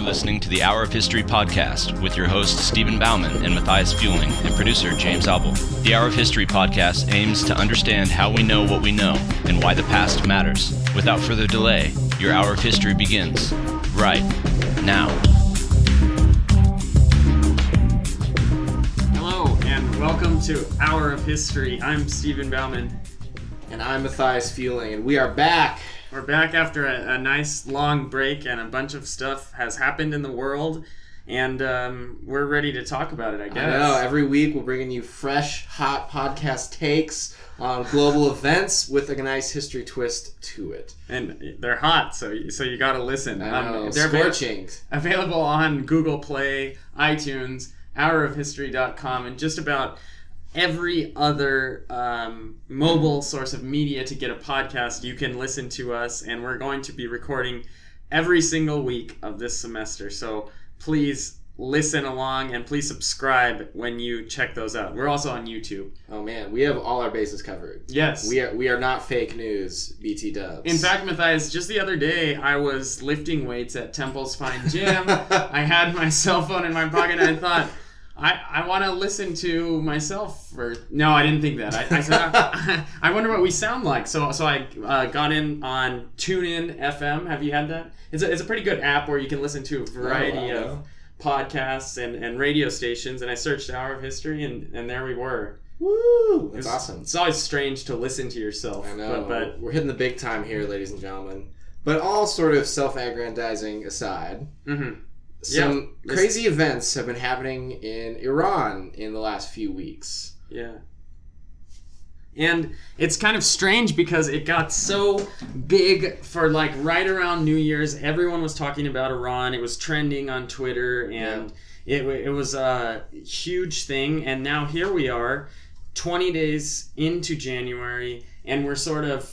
listening to the Hour of History podcast with your hosts Stephen Bauman and Mathias Fueling and producer James Albel. The Hour of History podcast aims to understand how we know what we know and why the past matters. Without further delay, your Hour of History begins right now. Hello and welcome to Hour of History. I'm Stephen Bauman. And I'm Mathias Fueling, and we are back. We're back after a nice long break, and a bunch of stuff has happened in the world, and we're ready to talk about it, I guess. I know. Every week we're bringing you fresh, hot podcast takes on global events with a nice history twist to it. And they're hot, so you got to listen. I know. They're scorching. Available on Google Play, iTunes, hourofhistory.com, and just about every other mobile source of media to get a podcast. You can listen to us, and we're going to be recording every single week of this semester. So please listen along, and please subscribe when you check those out. We're also on YouTube. Oh man, we have all our bases covered. Yes. We are not fake news, BT dubs. In fact, Mathias, just the other day, I was lifting weights at Temple's Fine Gym. I had my cell phone in my pocket, and I thought, I want to listen to myself. No, I didn't think that. I said, I wonder what we sound like. So I got in on TuneIn FM. Have you had that? It's a pretty good app where you can listen to a variety of podcasts and radio stations. And I searched Hour of History, and there we were. Woo! That's awesome. It's always strange to listen to yourself. I know. But we're hitting the big time here, ladies and gentlemen. But all sort of self-aggrandizing aside. Mm-hmm. Some crazy events have been happening in Iran in the last few weeks. Yeah. And it's kind of strange because it got so big for right around New Year's. Everyone was talking about Iran. It was trending on Twitter, and it was a huge thing. And now here we are, 20 days into January, and we're sort of...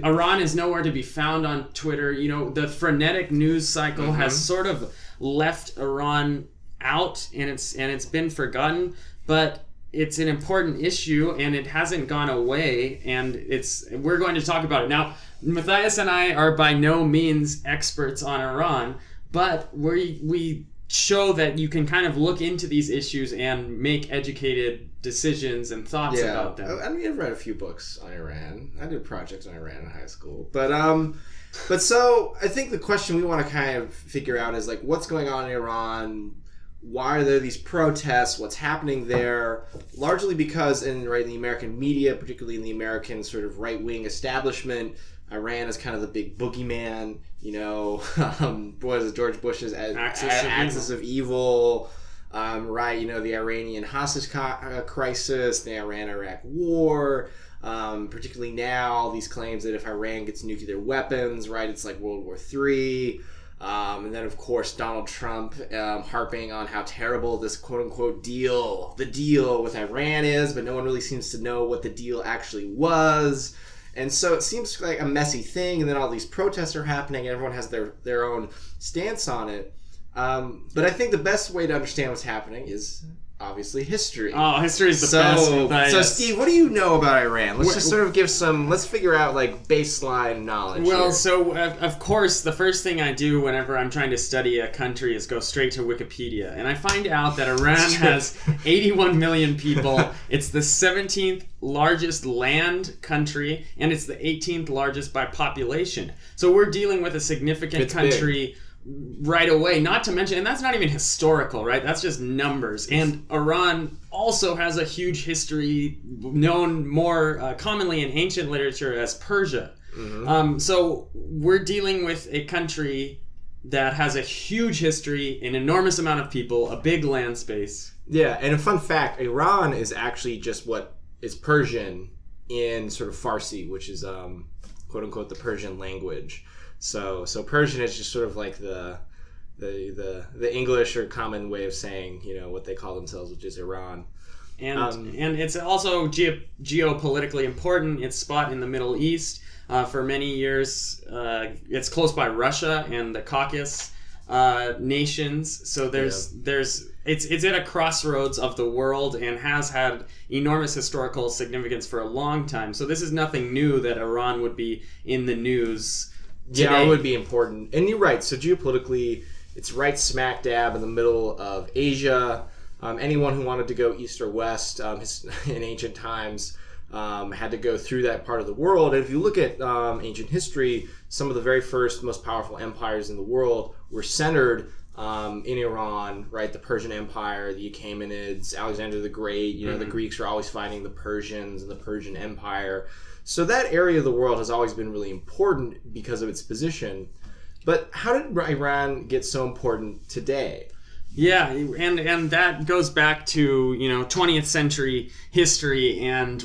Iran is nowhere to be found on Twitter. You know, the frenetic news cycle has sort of left Iran out, and it's been forgotten. But it's an important issue, and it hasn't gone away. And we're going to talk about it now. Mathias and I are by no means experts on Iran, but we show that you can kind of look into these issues and make educated decisions and thoughts about them. I mean, I've read a few books on Iran. I did projects on Iran in high school. But so I think the question we want to kind of figure out is what's going on in Iran? Why are there these protests? What's happening there? Largely because in the American media, particularly in the American sort of right-wing establishment, Iran is kind of the big boogeyman, what is it, George Bush's axis of evil, the Iranian hostage crisis, the Iran-Iraq war, particularly now, all these claims that if Iran gets nuclear weapons, it's like World War III, and then of course Donald Trump harping on how terrible this quote-unquote the deal with Iran is, but no one really seems to know what the deal actually was. And so it seems like a messy thing, and then all these protests are happening, and everyone has their own stance on it. But I think the best way to understand what's happening is obviously history. Oh, history is the best. So Steve, what do you know about Iran? Let's just sort of let's figure out baseline knowledge. Well, here. So of course, the first thing I do whenever I'm trying to study a country is go straight to Wikipedia. And I find out that Iran has 81 million people. It's the 17th largest land country, and it's the 18th largest by population. So we're dealing with a significant country. Big. Right away, not to mention, and that's not even historical, right? That's just numbers. And Iran also has a huge history, known more commonly in ancient literature as Persia. Mm-hmm. So we're dealing with a country that has a huge history, an enormous amount of people, a big land space. Yeah, and a fun fact, Iran is actually just what is Persian in sort of Farsi, which is quote-unquote the Persian language. So Persian is just sort of like the English or common way of saying, what they call themselves, which is Iran. And it's also geopolitically important. It's spot in the Middle East. For many years, it's close by Russia and the Caucasus nations. So it's at a crossroads of the world and has had enormous historical significance for a long time. So this is nothing new that Iran would be in the news today. Yeah, it would be important. And you're right. So geopolitically, it's right smack dab in the middle of Asia. Anyone who wanted to go east or west in ancient times had to go through that part of the world. And if you look at ancient history, some of the very first, most powerful empires in the world were centered in Iran, right? The Persian Empire, the Achaemenids, Alexander the Great. You know, the Greeks are always fighting the Persians and the Persian Empire. So that area of the world has always been really important because of its position. But how did Iran get so important today? Yeah, and that goes back to 20th century history, and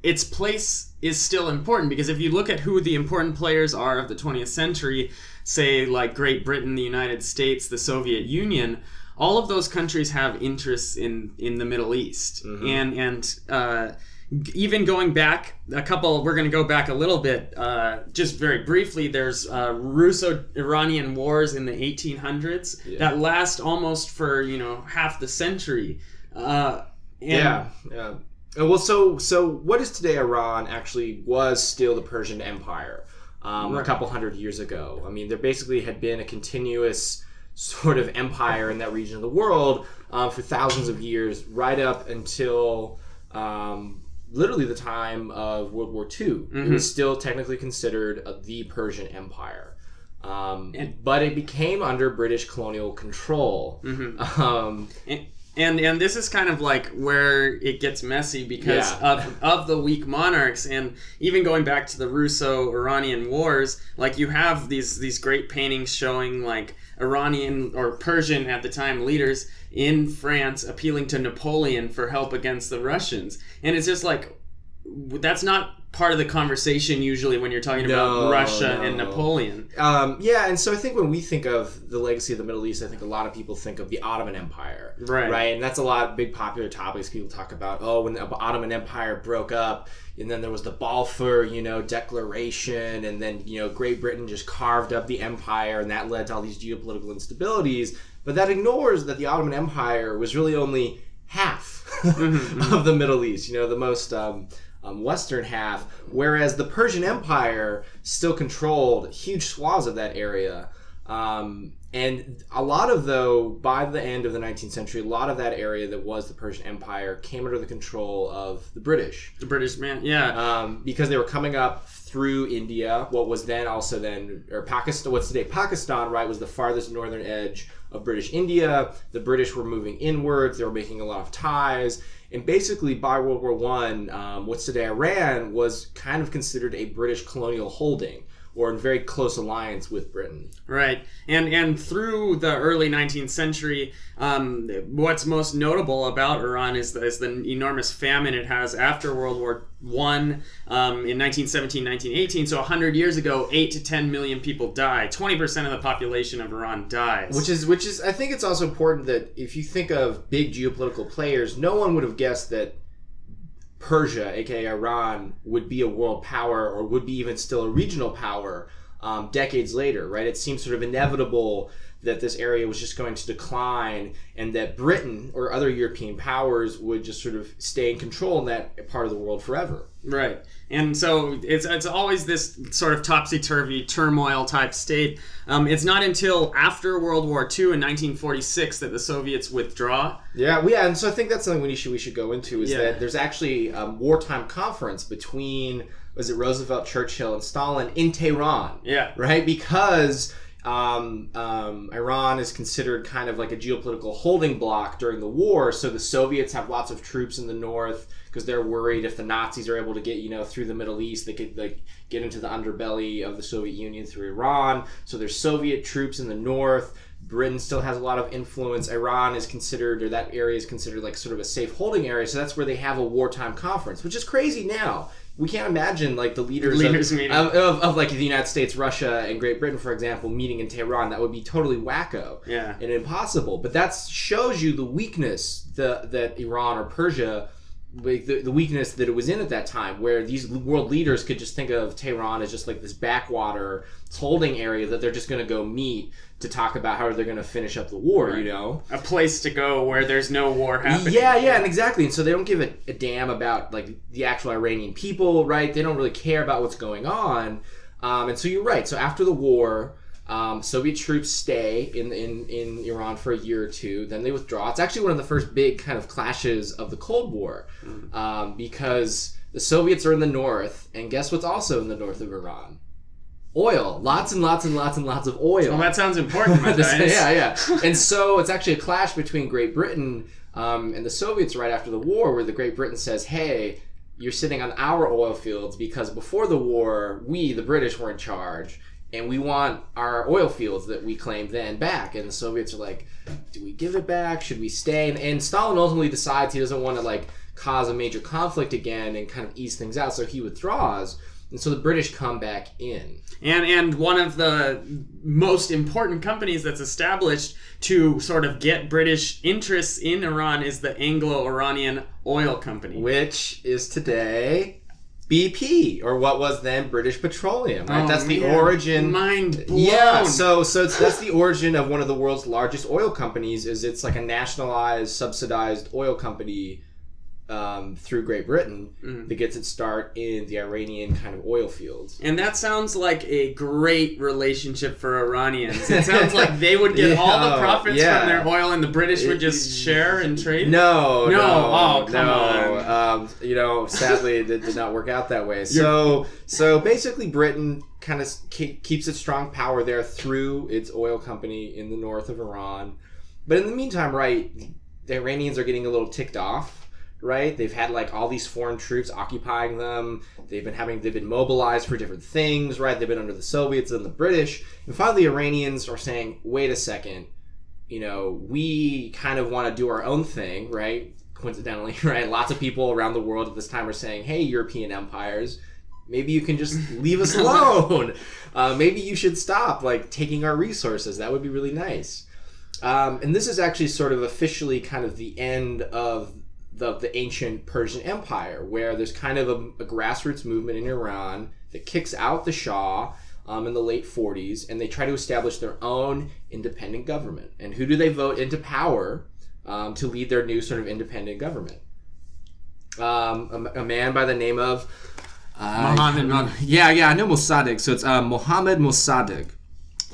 its place is still important, because if you look at who the important players are of the 20th century, say like Great Britain, the United States, the Soviet Union, all of those countries have interests in the Middle East, and even going back we're going to go back a little bit, just very briefly, there's Russo-Iranian wars in the 1800s that last almost for, half the century. Yeah. Well, so what is today Iran actually was still the Persian Empire a couple hundred years ago. I mean, there basically had been a continuous sort of empire in that region of the world for thousands of years, right up until literally the time of World War II. It was still technically considered the Persian Empire. But it became under British colonial control. And this is kind of like where it gets messy because of the weak monarchs, and even going back to the Russo-Iranian wars, like you have these great paintings showing like Iranian or Persian at the time leaders in France appealing to Napoleon for help against the Russians. And it's just like, that's not part of the conversation usually when you're talking about Russia and Napoleon. And so I think when we think of the legacy of the Middle East, I think a lot of people think of the Ottoman Empire. Right? And that's a lot of big popular topics people talk about. Oh, when the Ottoman Empire broke up, and then there was the Balfour, Declaration, and then, Great Britain just carved up the empire, and that led to all these geopolitical instabilities. But that ignores that the Ottoman Empire was really only half of the Middle East, the most western half, whereas the Persian Empire still controlled huge swaths of that area. And a lot of, by the end of the 19th century, a lot of that area that was the Persian Empire came under the control of the British. The British, because they were coming up through India, or Pakistan, what's today Pakistan, right, was the farthest northern edge of British India. The British were moving inwards, they were making a lot of ties, and basically by World War I, what's today Iran was kind of considered a British colonial holding, or in very close alliance with Britain. Right. And through the early 19th century, what's most notable about Iran is the enormous famine it has after World War I in 1917, 1918. So 100 years ago, 8 to 10 million people died. 20% of the population of Iran dies. Which is, I think it's also important that if you think of big geopolitical players, no one would have guessed that Persia, aka Iran, would be a world power, or would be even still a regional power decades later, right? It seems sort of inevitable that this area was just going to decline, and that Britain or other European powers would just sort of stay in control in that part of the world forever. Right. And so it's always this sort of topsy-turvy turmoil type state. It's not until after World War II in 1946 that the Soviets withdraw. Yeah, and so I think that's something we should go into, is that there's actually a wartime conference between, was it Roosevelt, Churchill, and Stalin in Tehran? Yeah. Right? Because Iran is considered kind of like a geopolitical holding block during the war, so the Soviets have lots of troops in the north because they're worried if the Nazis are able to get through the Middle East, they could get into the underbelly of the Soviet Union through Iran. So there's Soviet troops in the north. Britain still has a lot of influence. Iran is considered, or that area is considered like sort of a safe holding area, so that's where they have a wartime conference, which is crazy now. We can't imagine like the leaders of like the United States, Russia, and Great Britain, for example, meeting in Tehran. That would be totally wacko and impossible. But that shows you the weakness that Iran or Persia, the weakness that it was in at that time, where these world leaders could just think of Tehran as just like this backwater holding area that they're just going to go meet to talk about how they're going to finish up the war, a place to go where there's no war happening. Yeah, and exactly. And so they don't give a damn about like the actual Iranian people, right? They don't really care about what's going on. And so you're right. So after the war, Soviet troops stay in Iran for a year or two. Then they withdraw. It's actually one of the first big kind of clashes of the Cold War, because the Soviets are in the north, and guess what's also in the north of Iran? Oil. Lots and lots and lots and lots of oil. Well, that sounds important, Mathias. Yeah. And so it's actually a clash between Great Britain and the Soviets right after the war, where the Great Britain says, hey, you're sitting on our oil fields because before the war, we, the British, were in charge, and we want our oil fields that we claimed then back. And the Soviets are like, do we give it back? Should we stay? And Stalin ultimately decides he doesn't want to like cause a major conflict again and kind of ease things out, so he withdraws. And so the British come back in. And one of the most important companies that's established to sort of get British interests in Iran is the Anglo-Iranian Oil Company. Which is today BP, or what was then British Petroleum, right? Oh, that's the man. origin. Mind blown. Yeah, so that's the origin of one of the world's largest oil companies. Is it's like a nationalized, subsidized oil company through Great Britain that gets its start in the Iranian kind of oil fields. And that sounds like a great relationship for Iranians. It sounds like they would get all the profits from their oil and the British would just share and trade? No. Oh, come on. Sadly, it did not work out that way. So basically Britain kind of keeps its strong power there through its oil company in the north of Iran. But in the meantime, right, the Iranians are getting a little ticked off. Right, they've had like all these foreign troops occupying them. They've been mobilized for different things. Right, they've been under the Soviets and the British, and finally, the Iranians are saying, "Wait a second, we kind of want to do our own thing." Right, coincidentally, right, lots of people around the world at this time are saying, "Hey, European empires, maybe you can just leave us alone. Maybe you should stop like taking our resources. That would be really nice." And this is actually sort of officially kind of the end of the ancient Persian Empire, where there's kind of a grassroots movement in Iran that kicks out the Shah in the late 40s, and they try to establish their own independent government. And who do they vote into power to lead their new sort of independent government? A man by the name of Mohammed. I know Mossadegh. So it's Mohammed Mossadegh.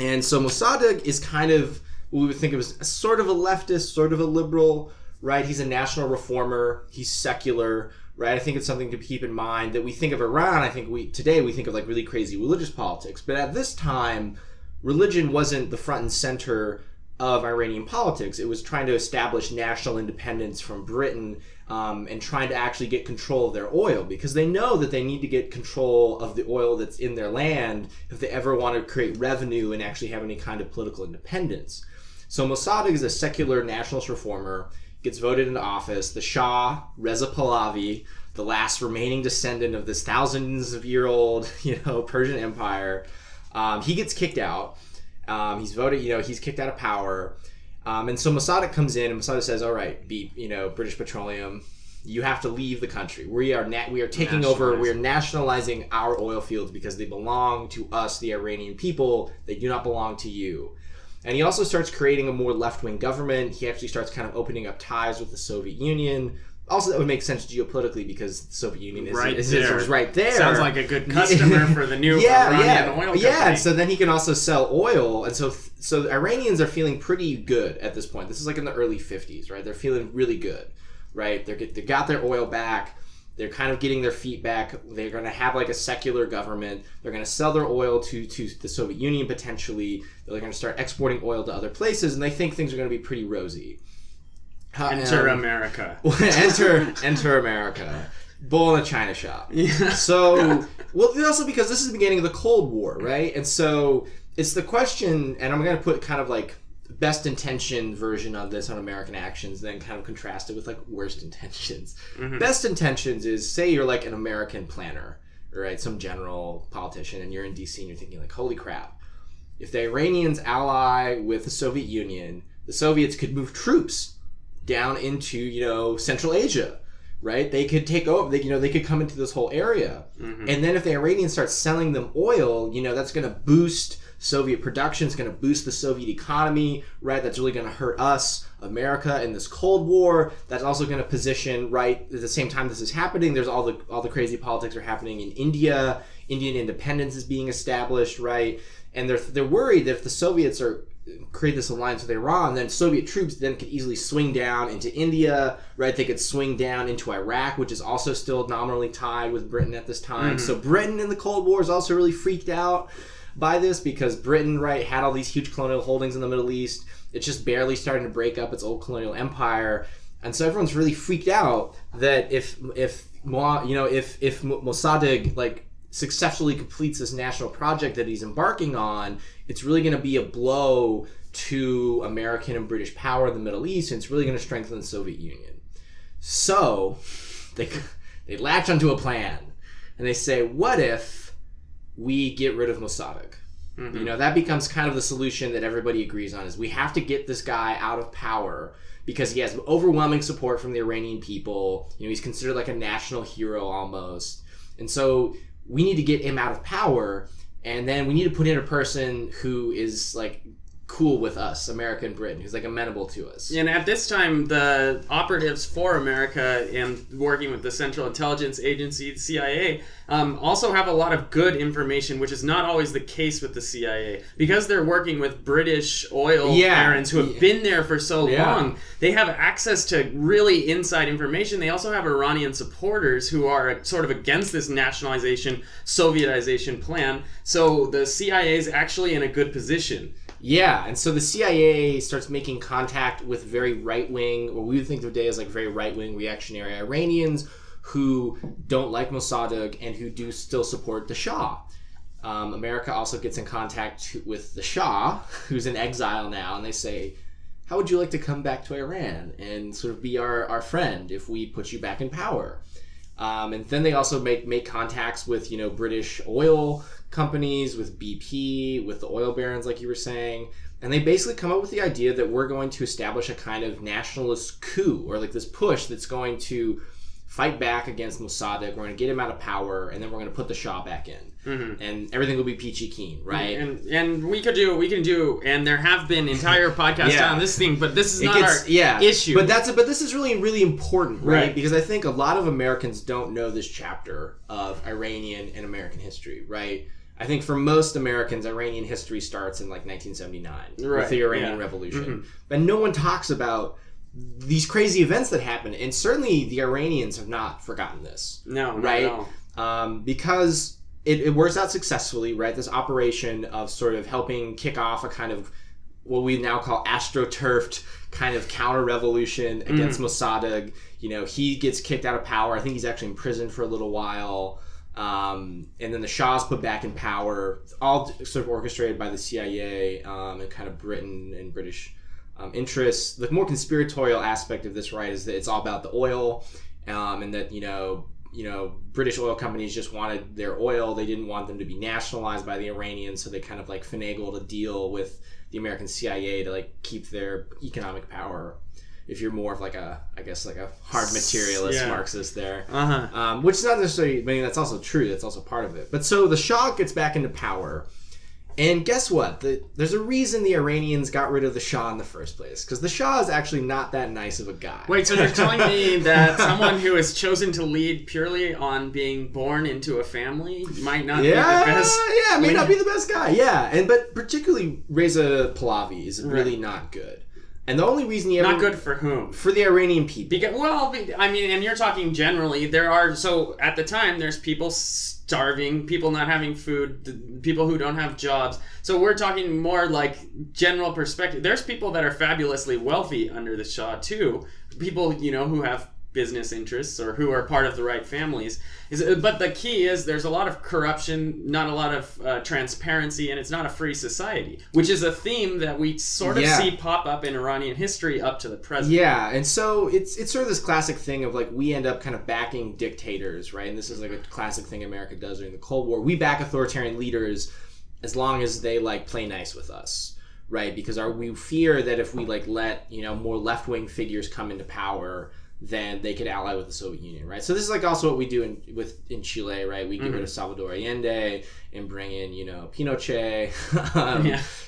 And so Mossadegh is kind of what we would think of as sort of a leftist, sort of a liberal. Right, he's a national reformer. He's secular. Right, I think it's something to keep in mind that we think of Iran. I think today we think of like really crazy religious politics, but at this time, religion wasn't the front and center of Iranian politics. It was trying to establish national independence from Britain and trying to actually get control of their oil, because they know that they need to get control of the oil that's in their land if they ever want to create revenue and actually have any kind of political independence. So Mossadegh is a secular nationalist reformer. Gets voted into office. The Shah, Reza Pahlavi, the last remaining descendant of this thousands of year old, Persian Empire, he gets kicked out. He's voted, he's kicked out of power. And so Mossadegh comes in, and Mossadegh says, all right, British Petroleum, you have to leave the country. We are taking over, we are nationalizing our oil fields because they belong to us, the Iranian people. They do not belong to you. And he also starts creating a more left-wing government. He actually starts kind of opening up ties with the Soviet Union. Also, that would make sense geopolitically because the Soviet Union is right there. Sounds like a good customer for the new Iranian oil company. Yeah, and so then he can also sell oil. And so the Iranians are feeling pretty good at this point. This is like in the early 50s, right? They're feeling really good, right? They got their oil back. They're kind of getting their feet back. They're going to have like a secular government. They're going to sell their oil to the Soviet Union potentially. They're going to start exporting oil to other places, and they think things are going to be pretty rosy. Enter America. Enter America. Bull in a china shop. Yeah. So, also because this is the beginning of the Cold War, right? And so it's the question, and I'm going to put kind of like best intention version of this on American actions, then kind of contrast it with like worst intentions. Mm-hmm. Best intentions is, say you're like an American planner, right? Some general politician, and you're in DC and you're thinking like, holy crap, if the Iranians ally with the Soviet Union, the Soviets could move troops down into, Central Asia, right? They could take over, they could come into this whole area. Mm-hmm. And then if the Iranians start selling them oil, that's going to boost Soviet production, is going to boost the Soviet economy, right? That's really going to hurt us, America, in this Cold War. That's also going to position, right, at the same time this is happening, there's all the crazy politics are happening in India, Indian independence is being established, right? And they're worried that if the Soviets create this alliance with Iran, then Soviet troops then could easily swing down into India, right? They could swing down into Iraq, which is also still nominally tied with Britain at this time. So Britain in the Cold War is also really freaked out by this because Britain, right, had all these huge colonial holdings in the Middle East. It's just barely starting to break up its old colonial empire. And so everyone's really freaked out that if Mossadegh like successfully completes this national project that he's embarking on, it's really going to be a blow to American and British power in the Middle East, and it's really going to strengthen the Soviet Union. So they latch onto a plan, and they say, what if we get rid of Mossadegh? You know, that becomes kind of the solution that everybody agrees on, is we have to get this guy out of power because he has overwhelming support from the Iranian people. You know, he's considered like a national hero almost. And so we need to get him out of power, and then we need to put in a person who is like cool with us, America and Britain, who's like amenable to us. And at this time, the operatives for America and working with the Central Intelligence Agency, the CIA, also have a lot of good information, which is not always the case with the CIA. Because they're working with British oil barons who have been there for so long, they have access to really inside information. They also have Iranian supporters who are sort of against this nationalization, Sovietization plan. So the CIA is actually in a good position. Yeah, and so the CIA starts making contact with very right-wing, or we would think of today as like very right-wing reactionary Iranians who don't like Mossadegh and who do still support the Shah. America also gets in contact with the Shah, who's in exile now, and they say, how would you like to come back to Iran and sort of be our friend if we put you back in power? And then they also make contacts with, you know, British oil companies, with BP, with the oil barons, like you were saying. And they basically come up with the idea that we're going to establish a kind of nationalist coup, or like this push that's going to fight back against Mossadegh. We're going to get him out of power, and then we're going to put the Shah back in. And everything will be peachy keen, right? And we can do, and there have been entire podcasts on this thing, but this is not our issue. But this is really, really important, right? Because I think a lot of Americans don't know this chapter of Iranian and American history, right? I think for most Americans, Iranian history starts in like 1979 with the Iranian Revolution. But no one talks about these crazy events that happened, and certainly the Iranians have not forgotten this. No, right? Because it works out successfully, right? This operation of sort of helping kick off a kind of what we now call astroturfed kind of counter-revolution against Mossadegh. You know, he gets kicked out of power. I think he's actually in prison for a little while. And then the Shah's put back in power, all sort of orchestrated by the CIA and kind of Britain and British interests. The more conspiratorial aspect of this, right, is that it's all about the oil, and that you know British oil companies just wanted their oil. They didn't want them to be nationalized by the Iranians, so they kind of like finagled a deal with the American CIA to like keep their economic power. If you're more of like a hard materialist Marxist there. Which is not necessarily, I mean, that's also true. That's also part of it. But so the Shah gets back into power. And guess what? There's a reason the Iranians got rid of the Shah in the first place. Because the Shah is actually not that nice of a guy. Wait, so you're telling me that someone who is chosen to lead purely on being born into a family might not be the best? Yeah, may not be the best guy. Yeah, but particularly Reza Pahlavi is really not good. And the only reason he ever... Not good for whom? For the Iranian people. I mean, and you're talking generally, so at the time, there's people starving, people not having food, people who don't have jobs. So we're talking more like general perspective. There's people that are fabulously wealthy under the Shah, too. People, you know, who have business interests or who are part of the right families. But the key is there's a lot of corruption, not a lot of transparency, and it's not a free society, which is a theme that we sort of see pop up in Iranian history up to the present. Yeah, and so it's sort of this classic thing of like we end up kind of backing dictators, right? And this is like a classic thing America does during the Cold War. We back authoritarian leaders as long as they like play nice with us, right? Because we fear that if we like let, you know, more left-wing figures come into power, then they could ally with the Soviet Union, right? So this is like also what we do in Chile, right? We get rid of Salvador Allende and bring in, Pinochet,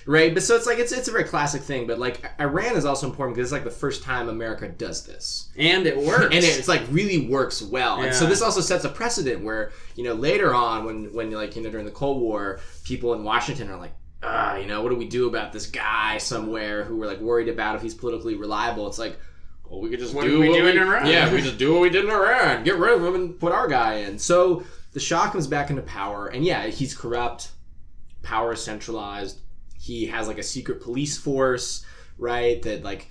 right? But so it's like, it's a very classic thing, but like Iran is also important because it's like the first time America does this. And it works. And it's like really works well. And so this also sets a precedent where, later on when like, during the Cold War, people in Washington are like, what do we do about this guy somewhere who we're like worried about if he's politically reliable? It's like, well, we could just do what we do in Iran. Yeah, we just do what we did in Iran. Get rid of him and put our guy in. So the Shah comes back into power, and he's corrupt. Power is centralized. He has like a secret police force, right? That like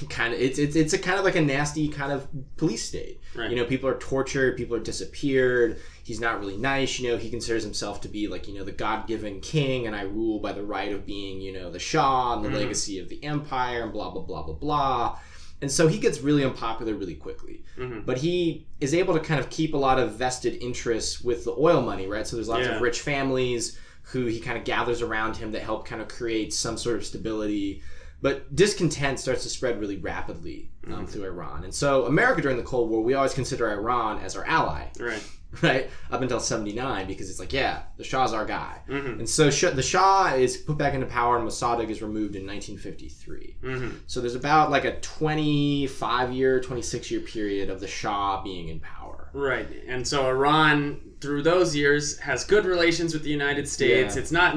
kind of it's a kind of like a nasty kind of police state. Right. People are tortured. People are disappeared. He's not really nice. He considers himself to be like the God-given king, and I rule by the right of being the Shah and the legacy of the empire, and blah blah blah blah blah. And so he gets really unpopular really quickly. But he is able to kind of keep a lot of vested interests with the oil money, right? So there's lots of rich families who he kind of gathers around him that help kind of create some sort of stability. But discontent starts to spread really rapidly through Iran. And so America during the Cold War, we always consider Iran as our ally. Right? Up until 1979, because it's like, the Shah's our guy. And so the Shah is put back into power and Mossadegh is removed in 1953. So there's about like a 25-year, 26-year period of the Shah being in power. Right. And so Iran, through those years, has good relations with the United States. It's not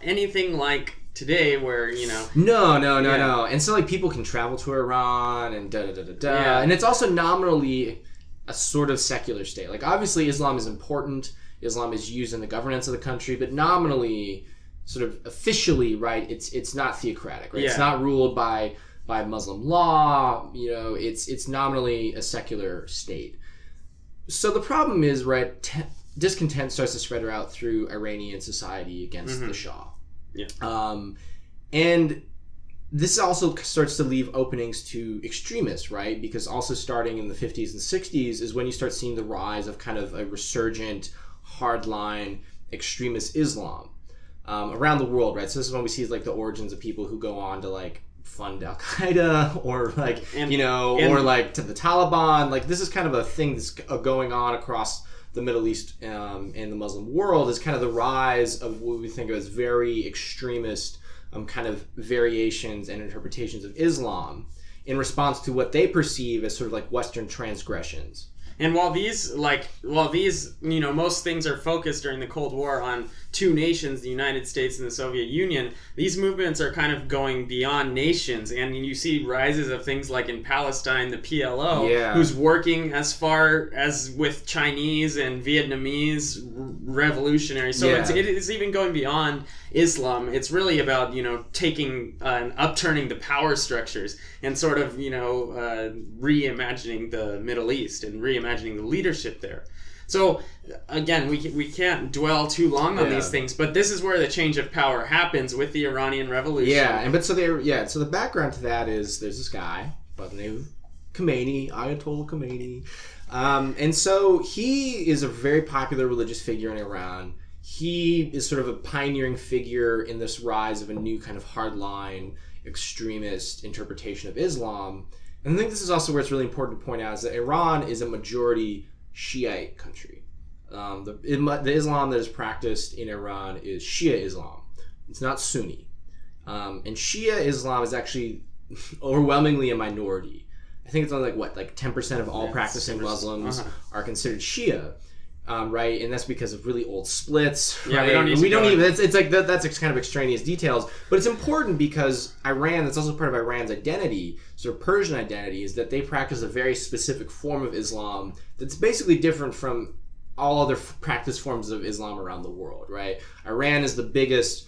anything like today where, No. And so like people can travel to Iran and And it's also nominally a sort of secular state. Like obviously Islam is important. Islam is used in the governance of the country, but nominally, sort of officially, right, it's not theocratic, right? It's not ruled by Muslim law, it's nominally a secular state. So the problem is, right, discontent starts to spread out through Iranian society against the Shah. And this also starts to leave openings to extremists, right? Because also starting in the 50s and 60s is when you start seeing the rise of kind of a resurgent, hardline, extremist Islam around the world, right? So this is when we see like the origins of people who go on to like fund Al-Qaeda or like, or like to the Taliban. Like this is kind of a thing that's going on across the Middle East and the Muslim world, is kind of the rise of what we think of as very extremist kind of variations and interpretations of Islam in response to what they perceive as sort of like Western transgressions. And while these, most things are focused during the Cold War on two nations, the United States and the Soviet Union, these movements are kind of going beyond nations. And you see rises of things like in Palestine, the PLO, who's working as far as with Chinese and Vietnamese revolutionaries. So it's even going beyond Islam. It's really about, taking and upturning the power structures and sort of, reimagining the Middle East and reimagining the leadership there. So again, we can't dwell too long on these things, but this is where the change of power happens with the Iranian Revolution. So the background to that is there's this guy by the name of Khameini, Ayatollah Khameini, and so he is a very popular religious figure in Iran. He is sort of a pioneering figure in this rise of a new kind of hardline extremist interpretation of Islam. And I think this is also where it's really important to point out is that Iran is a majority Shiite country. The Islam that is practiced in Iran is Shia Islam. It's not Sunni. And Shia Islam is actually overwhelmingly a minority. I think it's only like 10% of all practicing Muslims are considered Shia. Right, and that's because of really old splits. Right? We don't even. It's like that's kind of extraneous details, but it's important because Iran. That's also part of Iran's identity, sort of Persian identity, is that they practice a very specific form of Islam that's basically different from all other practice forms of Islam around the world. Right, Iran is the biggest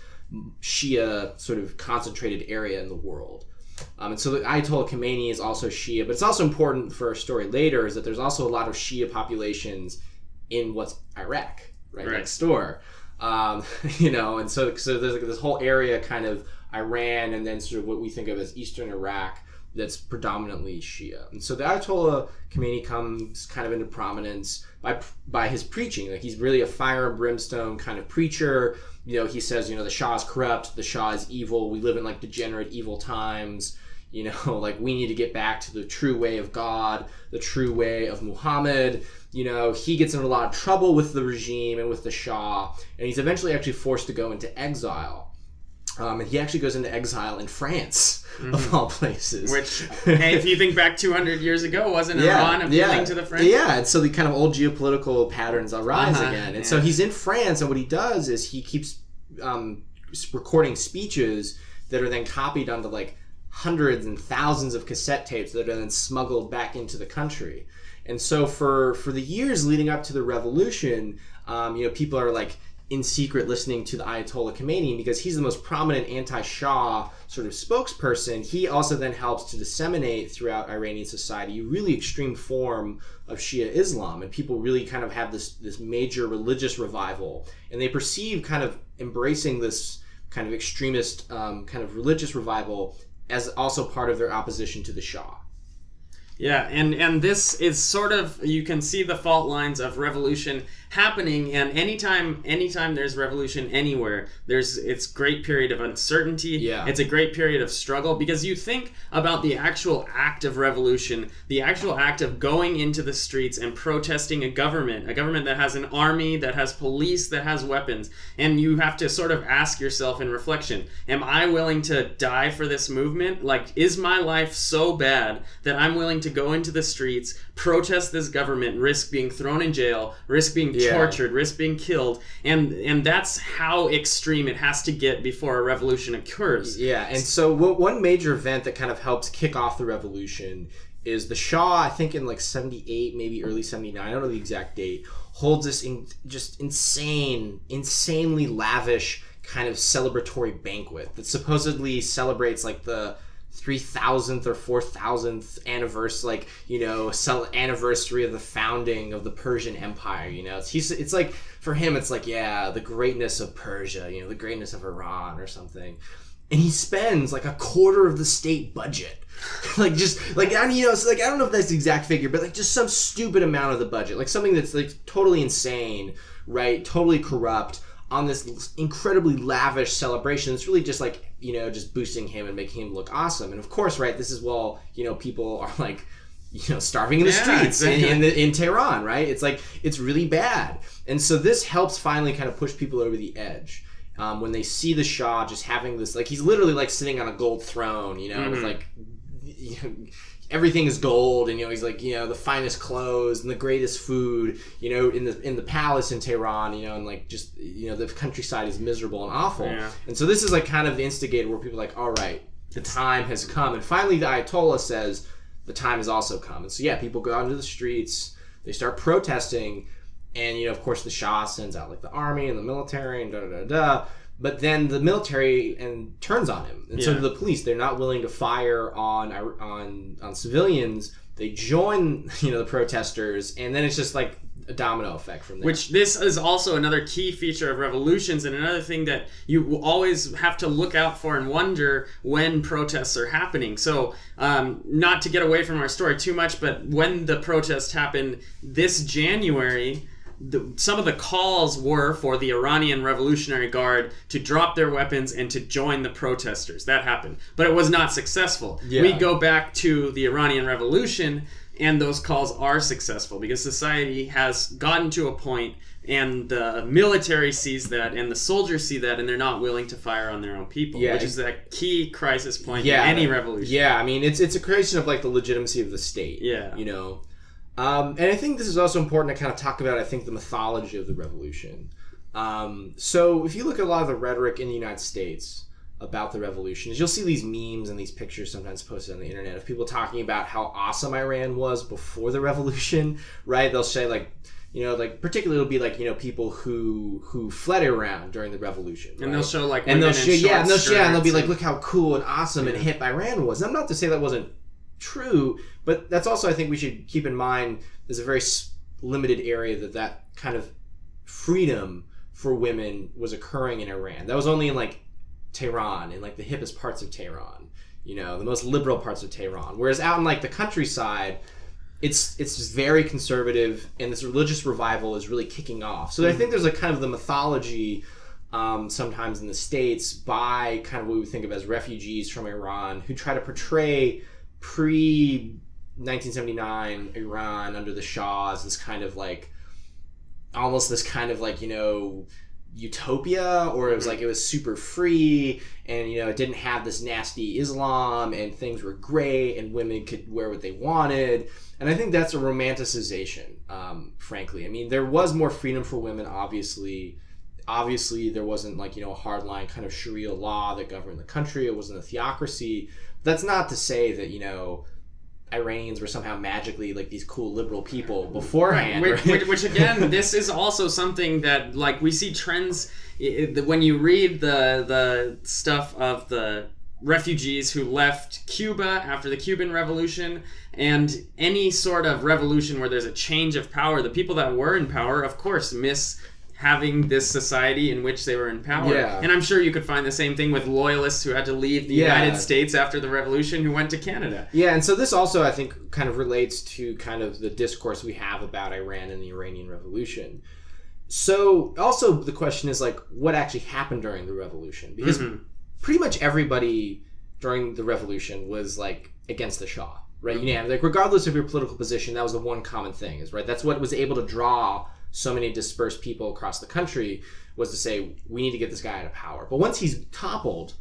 Shia sort of concentrated area in the world. And so the Ayatollah Khameini is also Shia, but it's also important for our story later is that there's also a lot of Shia populations in what's Iraq, right next door, and so there's like this whole area kind of Iran and then sort of what we think of as Eastern Iraq that's predominantly Shia. And so the Ayatollah Khameini comes kind of into prominence by his preaching. Like he's really a fire and brimstone kind of preacher. He says, the Shah is corrupt, the Shah is evil, we live in like degenerate evil times. you know, like we need to get back to the true way of God, the true way of Muhammad. You know, he gets in a lot of trouble with the regime and with the Shah, and he's eventually actually forced to go into exile. And he actually goes into exile in France, of all places. Which, hey, if you think back 200 years ago, wasn't Iran appealing to the French? Yeah, and so the kind of old geopolitical patterns arise again. And so he's in France, and what he does is he keeps recording speeches that are then copied onto like hundreds and thousands of cassette tapes that are then smuggled back into the country. And so for the years leading up to the revolution, you know, people are like in secret listening to the Ayatollah Khameini because he's the most prominent anti-Shah sort of spokesperson. He also then helps to disseminate throughout Iranian society a really extreme form of Shia Islam, and people really kind of have this major religious revival, and they perceive kind of embracing this kind of extremist kind of religious revival as also part of their opposition to the Shah. Yeah, and this is sort of, you can see the fault lines of revolution happening, and anytime there's revolution anywhere, it's great period of uncertainty. Yeah. It's a great period of struggle, because you think about the actual act of revolution, the actual act of going into the streets and protesting a government that has an army, that has police, that has weapons, and you have to sort of ask yourself in reflection, am I willing to die for this movement? Like, is my life so bad that I'm willing to go into the streets, protest this government, risk being thrown in jail, risk being tortured, risk being killed, and that's how extreme it has to get before a revolution occurs. Yeah, and so one major event that kind of helps kick off the revolution is the Shah, I think in like 78, maybe early 79, I don't know the exact date, holds this just insanely lavish kind of celebratory banquet that supposedly celebrates like the 3,000th or 4,000th anniversary, like, you know, anniversary of the founding of the Persian Empire. You know, it's like, for him, it's like, yeah, the greatness of Persia, you know, the greatness of Iran or something. And he spends like a quarter of the state budget, like just like, you know, it's like, I don't know if that's the exact figure, but like just some stupid amount of the budget, like something that's like totally insane, right? Totally corrupt, on this incredibly lavish celebration. It's really just like, you know, just boosting him and making him look awesome. And of course, right, this is while, you know, people are like, you know, starving in the streets in Tehran, right? It's like, it's really bad. And so this helps finally kind of push people over the edge. When they see the Shah just having this, like, he's literally like sitting on a gold throne, you know, with like, you know, everything is gold, and, you know, he's like, you know, the finest clothes and the greatest food, you know, in the palace in Tehran, you know, and like just, you know, the countryside is miserable and awful. Yeah. And so this is like kind of the instigator where people are like, all right, the time has come. And finally the Ayatollah says the time has also come. And so yeah, people go out into the streets, they start protesting, and, you know, of course the Shah sends out like the army and the military and da-da-da-da. But then the military turns on him, and so do the police. They're not willing to fire on civilians. They join, you know, the protesters, and then it's just like a domino effect from there. Which this is also another key feature of revolutions, and another thing that you always have to look out for and wonder when protests are happening. So, not to get away from our story too much, but when the protests happened this January, some of the calls were for the Iranian Revolutionary Guard to drop their weapons and to join the protesters. That happened. But it was not successful. Yeah. We go back to the Iranian Revolution, and those calls are successful because society has gotten to a point, and the military sees that, and the soldiers see that, and they're not willing to fire on their own people, which is a key crisis point in any revolution. Yeah, I mean, it's a creation of like the legitimacy of the state. Yeah. You know? And I think this is also important to kind of talk about, I think, the mythology of the revolution. So if you look at a lot of the rhetoric in the United States about the revolution, you'll see these memes and these pictures sometimes posted on the internet of people talking about how awesome Iran was before the revolution, right? They'll say like, you know, like particularly it'll be like, you know, people who fled Iran during the revolution, right? And they'll show like and they'll show and they'll be like, look how cool and awesome and hip Iran was. And I'm not to say that wasn't true, but that's also, I think we should keep in mind, there's a very limited area that kind of freedom for women was occurring in Iran. That was only in like Tehran, in like the hippest parts of Tehran, you know, the most liberal parts of Tehran. Whereas out in like the countryside, it's just very conservative, and this religious revival is really kicking off. So I think there's a kind of the mythology sometimes in the States by kind of what we think of as refugees from Iran who try to portray pre-1979 Iran under the Shah as this kind of like, almost this kind of like, utopia, or it was like it was super free and it didn't have this nasty Islam and things were great and women could wear what they wanted. And I think that's a romanticization, frankly. I mean, there was more freedom for women, obviously there wasn't like a hardline kind of Sharia law that governed the country. It wasn't a theocracy. That's not to say that Iranians were somehow magically like these cool liberal people beforehand. Right. Which again, this is also something that like we see trends when you read the stuff of the refugees who left Cuba after the Cuban Revolution, and any sort of revolution where there's a change of power, the people that were in power, of course, miss having this society in which they were in power. Yeah. And I'm sure you could find the same thing with loyalists who had to leave the United States after the revolution who went to Canada. Yeah, and so this also, I think, kind of relates to kind of the discourse we have about Iran and the Iranian Revolution. So also the question is like, what actually happened during the revolution? Because pretty much everybody during the revolution was like against the Shah, right? Like regardless of your political position, that was the one common thing, is right. That's what was able to draw so many dispersed people across the country, was to say, we need to get this guy out of power. But once he's toppled,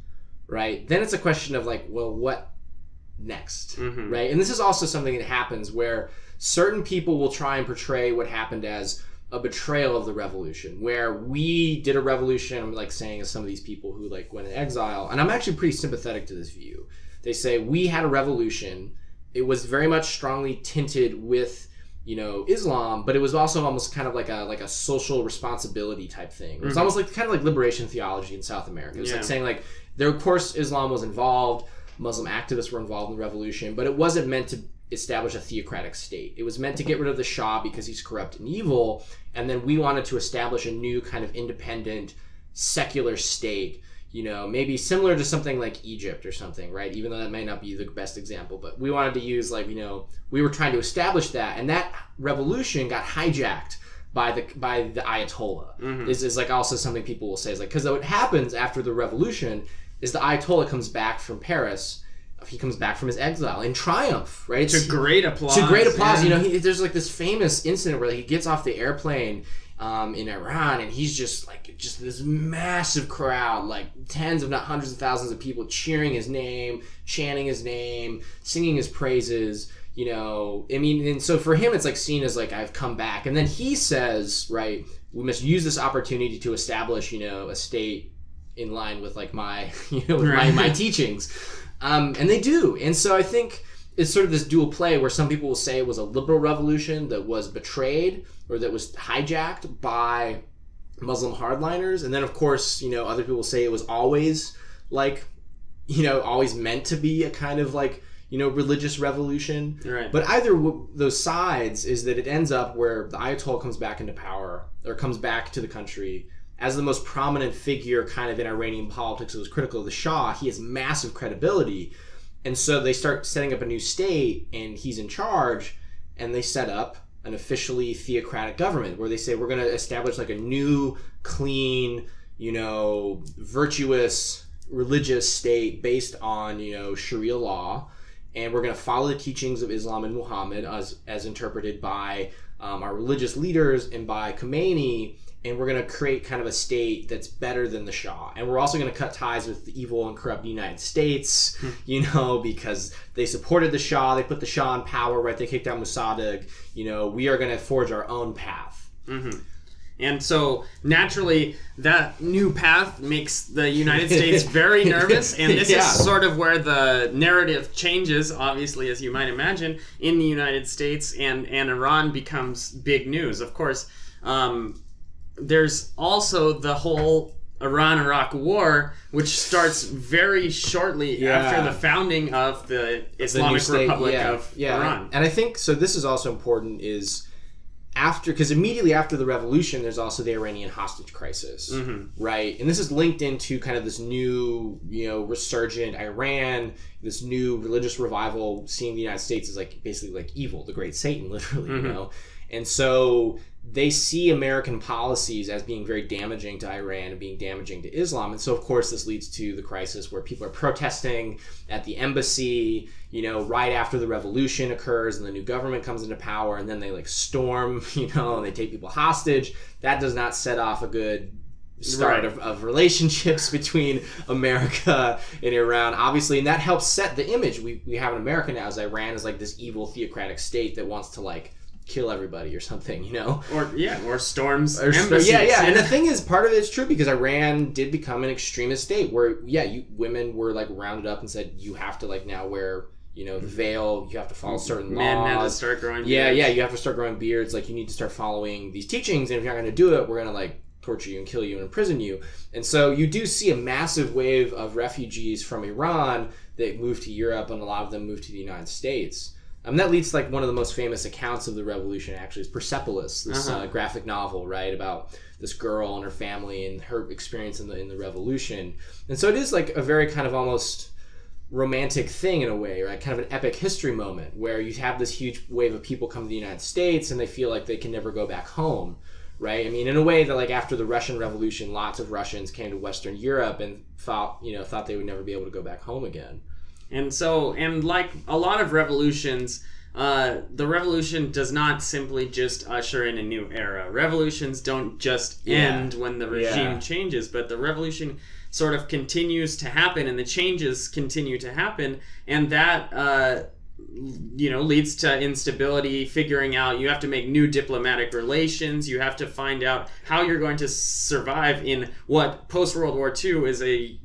right, then it's a question of like, well, what next, right? And this is also something that happens where certain people will try and portray what happened as a betrayal of the revolution, where we did a revolution. I'm like saying as some of these people who like went in exile, and I'm actually pretty sympathetic to this view. They say we had a revolution. It was very much strongly tinted with Islam, but it was also almost kind of like a social responsibility type thing. It was almost like kind of like liberation theology in South America. It was like saying like, there, of course, Islam was involved, Muslim activists were involved in the revolution, but it wasn't meant to establish a theocratic state. It was meant to get rid of the Shah because he's corrupt and evil, and then we wanted to establish a new kind of independent, secular state, maybe similar to something like Egypt or something, right? Even though that may not be the best example, but we wanted to use like, we were trying to establish that, and that revolution got hijacked by the Ayatollah. This is like also something people will say is like, because what happens after the revolution is the Ayatollah comes back from Paris. He comes back from his exile in triumph, right? To great applause. Yeah. There's like this famous incident where he gets off the airplane in Iran, and he's just this massive crowd, like tens if not hundreds of thousands of people cheering his name, chanting his name, singing his praises. And so for him, it's like seen as like, I've come back, and then he says, right, we must use this opportunity to establish, a state in line with like my, my teachings. And they do. And so I think it's sort of this dual play where some people will say it was a liberal revolution that was betrayed or that was hijacked by Muslim hardliners. And then, of course, other people will say it was always like, always meant to be a kind of like, religious revolution. Right. But either those sides is that it ends up where the Ayatollah comes back into power, or comes back to the country as the most prominent figure kind of in Iranian politics that was critical of the Shah. He has massive credibility. And so they start setting up a new state, and he's in charge, and they set up an officially theocratic government where they say, we're going to establish like a new, clean, virtuous religious state based on, Sharia law. And we're going to follow the teachings of Islam and Muhammad as interpreted by our religious leaders and by Khameini. And we're going to create kind of a state that's better than the Shah. And we're also going to cut ties with the evil and corrupt United States, because they supported the Shah. They put the Shah in power, right? They kicked out Mossadegh. We are going to forge our own path. And so, naturally, that new path makes the United States very nervous. And this is sort of where the narrative changes, obviously, as you might imagine, in the United States. And Iran becomes big news. Of course, there's also the whole Iran-Iraq War, which starts very shortly after the founding of the Islamic Republic of Iran. And I think, so this is also important, is because immediately after the revolution, there's also the Iranian hostage crisis, right? And this is linked into kind of this new, resurgent Iran, this new religious revival, seeing the United States as like basically like evil, the great Satan, literally, And so they see American policies as being very damaging to Iran and being damaging to Islam. And so, of course, this leads to the crisis where people are protesting at the embassy, right after the revolution occurs and the new government comes into power, and then they like storm, and they take people hostage. That does not set off a good start of relationships between America and Iran, obviously, and that helps set the image we have in America now as Iran is like this evil theocratic state that wants to like kill everybody or something, or storms embassies. And the thing is, part of it is true because Iran did become an extremist state where women were like rounded up and said you have to like now wear the veil, you have to follow certain laws. Men had to start growing beards. You have to start growing beards, like you need to start following these teachings, and if you're not going to do it, we're going to like torture you and kill you and imprison you. And so you do see a massive wave of refugees from Iran that move to Europe, and a lot of them move to the United States. That leads to like one of the most famous accounts of the revolution actually is Persepolis, this graphic novel, right, about this girl and her family and her experience in the revolution. And so it is like a very kind of almost romantic thing in a way, right? Kind of an epic history moment where you have this huge wave of people come to the United States and they feel like they can never go back home, right? I mean, in a way that like after the Russian Revolution, lots of Russians came to Western Europe and thought they would never be able to go back home again. And so, and like a lot of revolutions, the revolution does not simply just usher in a new era. Revolutions don't just end when the regime changes, but the revolution sort of continues to happen and the changes continue to happen. And that, leads to instability, figuring out you have to make new diplomatic relations. You have to find out how you're going to survive in what post-World War II is a,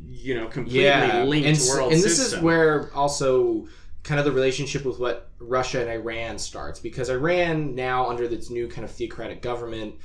completely linked world system. And this is where also kind of the relationship with what Russia and Iran starts, because Iran now under its new kind of theocratic government,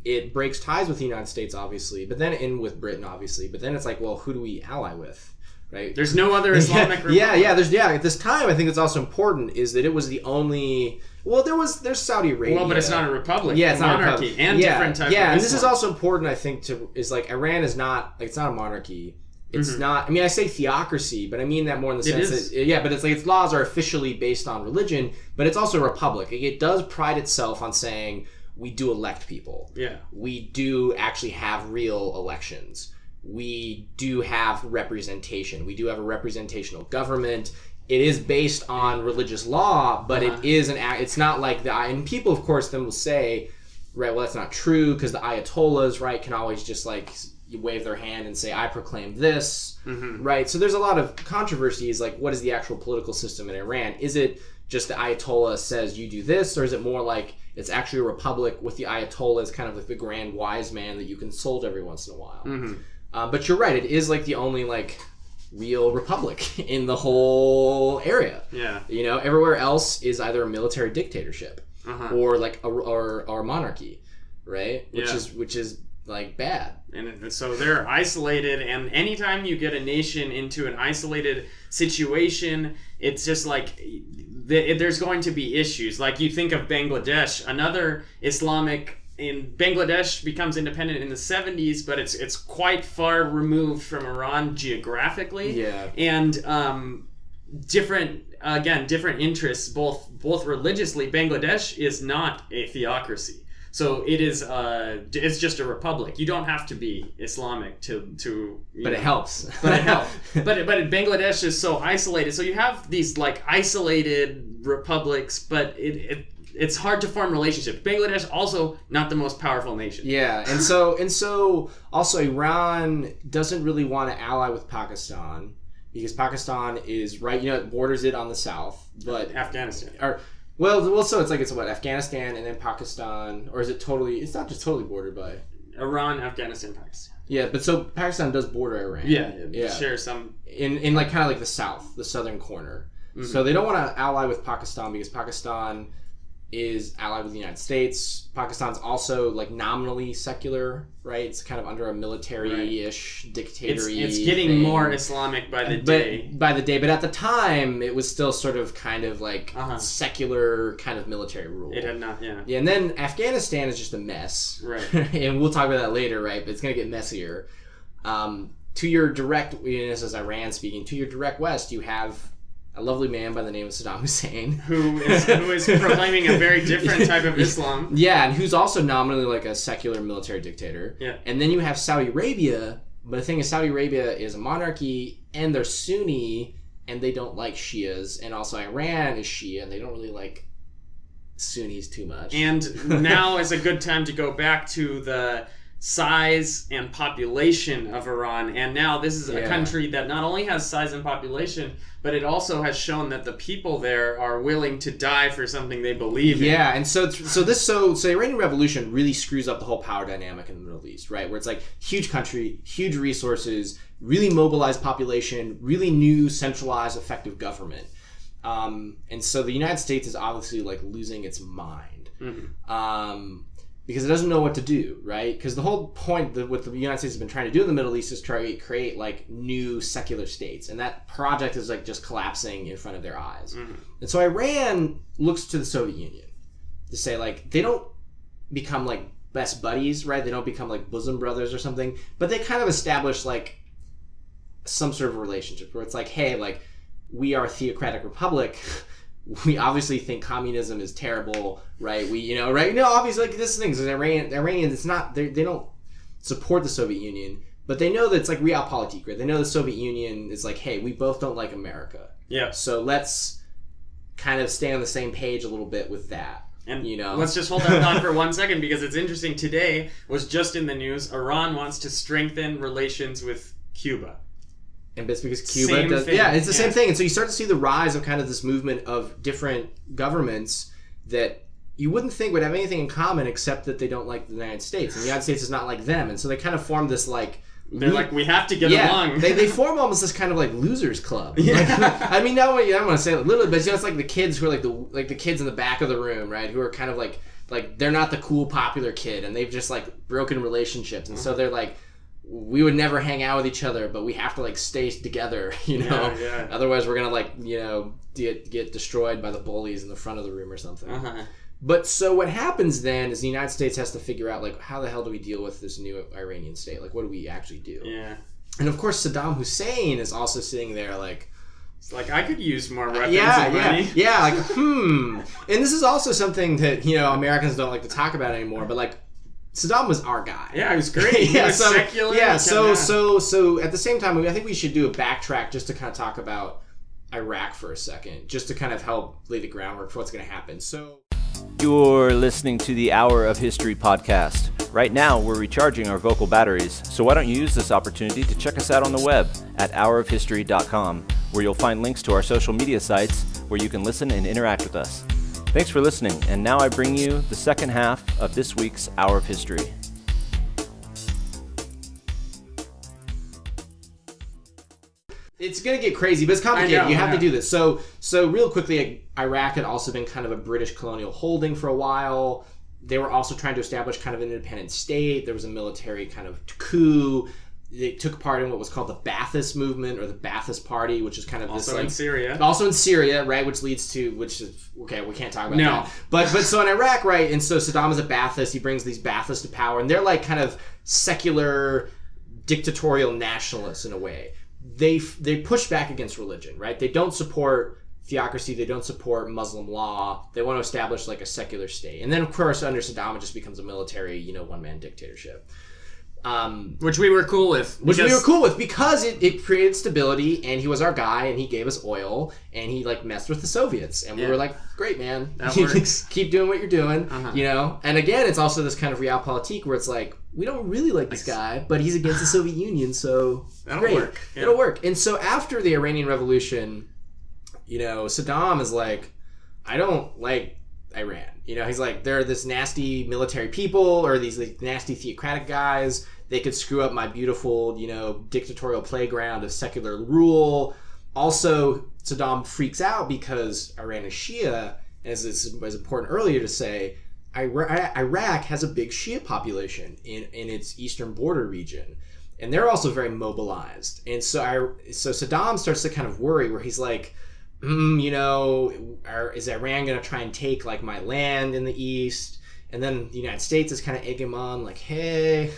it breaks ties with the United States, obviously, but then with Britain, obviously, but then it's like, well, who do we ally with? Right. There's no other Islamic republic. At this time, I think it's also important is that it was the only. Well, there's Saudi Arabia. Well, but it's not a republic. Yeah, it's not a monarchy republic. And different type of Islam. and this is also important, I think, is like Iran is not like it's not a monarchy. It's not. I mean, I say theocracy, but I mean that more in the sense that but it's like its laws are officially based on religion, but it's also a republic. It does pride itself on saying we do elect people. Yeah, we do actually have real elections. We do have representation. We do have a representational government. It is based on religious law, but it is it's not like and people, of course, then will say, right, well, that's not true because the Ayatollahs, right, can always just like wave their hand and say, I proclaim this, right? So there's a lot of controversies, like what is the actual political system in Iran? Is it just the Ayatollah says you do this, or is it more like it's actually a republic with the Ayatollah as kind of like the grand wise man that you consult every once in a while? But you're right, it is like the only like real republic in the whole area. Yeah. Everywhere else is either a military dictatorship or like a monarchy, right? Which is like bad. And so they're isolated, and anytime you get a nation into an isolated situation, it's just like there's going to be issues. Like you think of Bangladesh, another Islamic. And Bangladesh becomes independent in the 70s, but it's quite far removed from Iran geographically. Yeah. And different interests, both religiously. Bangladesh is not a theocracy. So it is it's just a republic. You don't have to be Islamic to But it helps. But it helps. But Bangladesh is so isolated. So you have these like isolated republics, but it's hard to form relationships. Bangladesh also not the most powerful nation. Yeah, and so also Iran doesn't really want to ally with Pakistan because Pakistan is right, it borders it on the south, but Afghanistan. So it's what, Afghanistan and then Pakistan, or is it totally? It's not just totally bordered by Iran, Afghanistan, Pakistan. Yeah, but so Pakistan does border Iran. Yeah. Share some in like kind of like the southern corner. So they don't want to ally with Pakistan because Pakistan is allied with the United States. Pakistan's also like nominally secular, right? It's kind of under a military-ish dictator-y It's getting thing. More Islamic by the day. But at the time, it was still sort of kind of like secular kind of military rule. It had not, yeah. Yeah, and then Afghanistan is just a mess. Right. And we'll talk about that later, right? But it's going to get messier. To your direct, this is Iran speaking, to your direct west, you have a lovely man by the name of Saddam Hussein. Who is proclaiming a very different type of Islam. Yeah, and who's also nominally like a secular military dictator. Yeah. And then you have Saudi Arabia, but the thing is Saudi Arabia is a monarchy, and they're Sunni, and they don't like Shias, and also Iran is Shia, and they don't really like Sunnis too much. And now is a good time to go back to the size and population of Iran. And now this is a country that not only has size and population, but it also has shown that the people there are willing to die for something they believe in. Yeah, and so the Iranian Revolution really screws up the whole power dynamic in the Middle East, right? Where it's like huge country, huge resources, really mobilized population, really new centralized effective government. And so the United States is obviously like losing its mind. Mm-hmm. Because it doesn't know what to do, right? Because the whole point that what the United States has been trying to do in the Middle East is try to create like new secular states, and that project is like just collapsing in front of their eyes. Mm-hmm. And so Iran looks to the Soviet Union to say like they don't become like best buddies, right? They don't become like bosom brothers or something, but they kind of establish like some sort of relationship where it's like, hey, like we are a theocratic republic. We obviously think communism is terrible, right? Right? No, obviously, like this thing is Iranian. It's not. They don't support the Soviet Union, but they know that it's like realpolitik, right? They know the Soviet Union is like, hey, we both don't like America. Yeah. So let's kind of stay on the same page a little bit with that. And let's just hold that thought for 1 second because it's interesting. Today was just in the news. Iran wants to strengthen relations with Cuba. And it's because Cuba does... Yeah, it's the same thing. And so you start to see the rise of kind of this movement of different governments that you wouldn't think would have anything in common except that they don't like the United States. And the United States is not like them. And so they kind of form this like... They're like, we have to get along. They form almost this kind of like losers club. Yeah. Like, I mean, I don't want to say it a little bit, but it's like the kids who are like the kids in the back of the room, right? Who are kind of like they're not the cool popular kid, and they've just like broken relationships. And so they're like, we would never hang out with each other, but we have to like stay together, Yeah. Otherwise we're gonna like get destroyed by the bullies in the front of the room or something. But so what happens then is the United States has to figure out like how the hell do we deal with this new Iranian state? Like what do we actually do? Yeah. And of course Saddam Hussein is also sitting there like, it's like I could use more weapons and money. Yeah, like And this is also something that Americans don't like to talk about anymore, but like Saddam was our guy. Yeah, he was great. He was secular. Yeah, so at the same time, I think we should do a backtrack just to kind of talk about Iraq for a second, just to kind of help lay the groundwork for what's going to happen. So you're listening to the Hour of History podcast. Right now, we're recharging our vocal batteries, so why don't you use this opportunity to check us out on the web at hourofhistory.com, where you'll find links to our social media sites where you can listen and interact with us. Thanks for listening, and now I bring you the second half of this week's Hour of History. It's going to get crazy, but it's complicated. You have to do this. So real quickly, Iraq had also been kind of a British colonial holding for a while. They were also trying to establish kind of an independent state. There was a military kind of coup. They took part in what was called the Ba'athist movement or the Ba'athist Party, which is kind of also in Syria. Also in Syria, right? Which is okay. We can't talk about that. But so in Iraq, right? And so Saddam is a Ba'athist. He brings these Ba'athists to power, and they're like kind of secular, dictatorial nationalists in a way. They push back against religion, right? They don't support theocracy. They don't support Muslim law. They want to establish like a secular state. And then of course under Saddam, it just becomes a military, one-man dictatorship. Which we were cool with. Because it created stability, and he was our guy, and he gave us oil, and he like messed with the Soviets, and we were like, great, man, that works. Keep doing what you're doing, And again, it's also this kind of realpolitik where it's like we don't really like this guy, but he's against the Soviet Union, so that'll work. Yeah. It'll work. And so after the Iranian Revolution, Saddam is like, I don't like Iran. He's like, they're this nasty military people, or these like nasty theocratic guys. They could screw up my beautiful, dictatorial playground of secular rule. Also, Saddam freaks out because Iran is Shia, as was important earlier to say, Iraq has a big Shia population in its eastern border region. And they're also very mobilized. And so Saddam starts to kind of worry, where he's like, is Iran going to try and take like my land in the east? And then the United States is kind of egging him on, like, hey,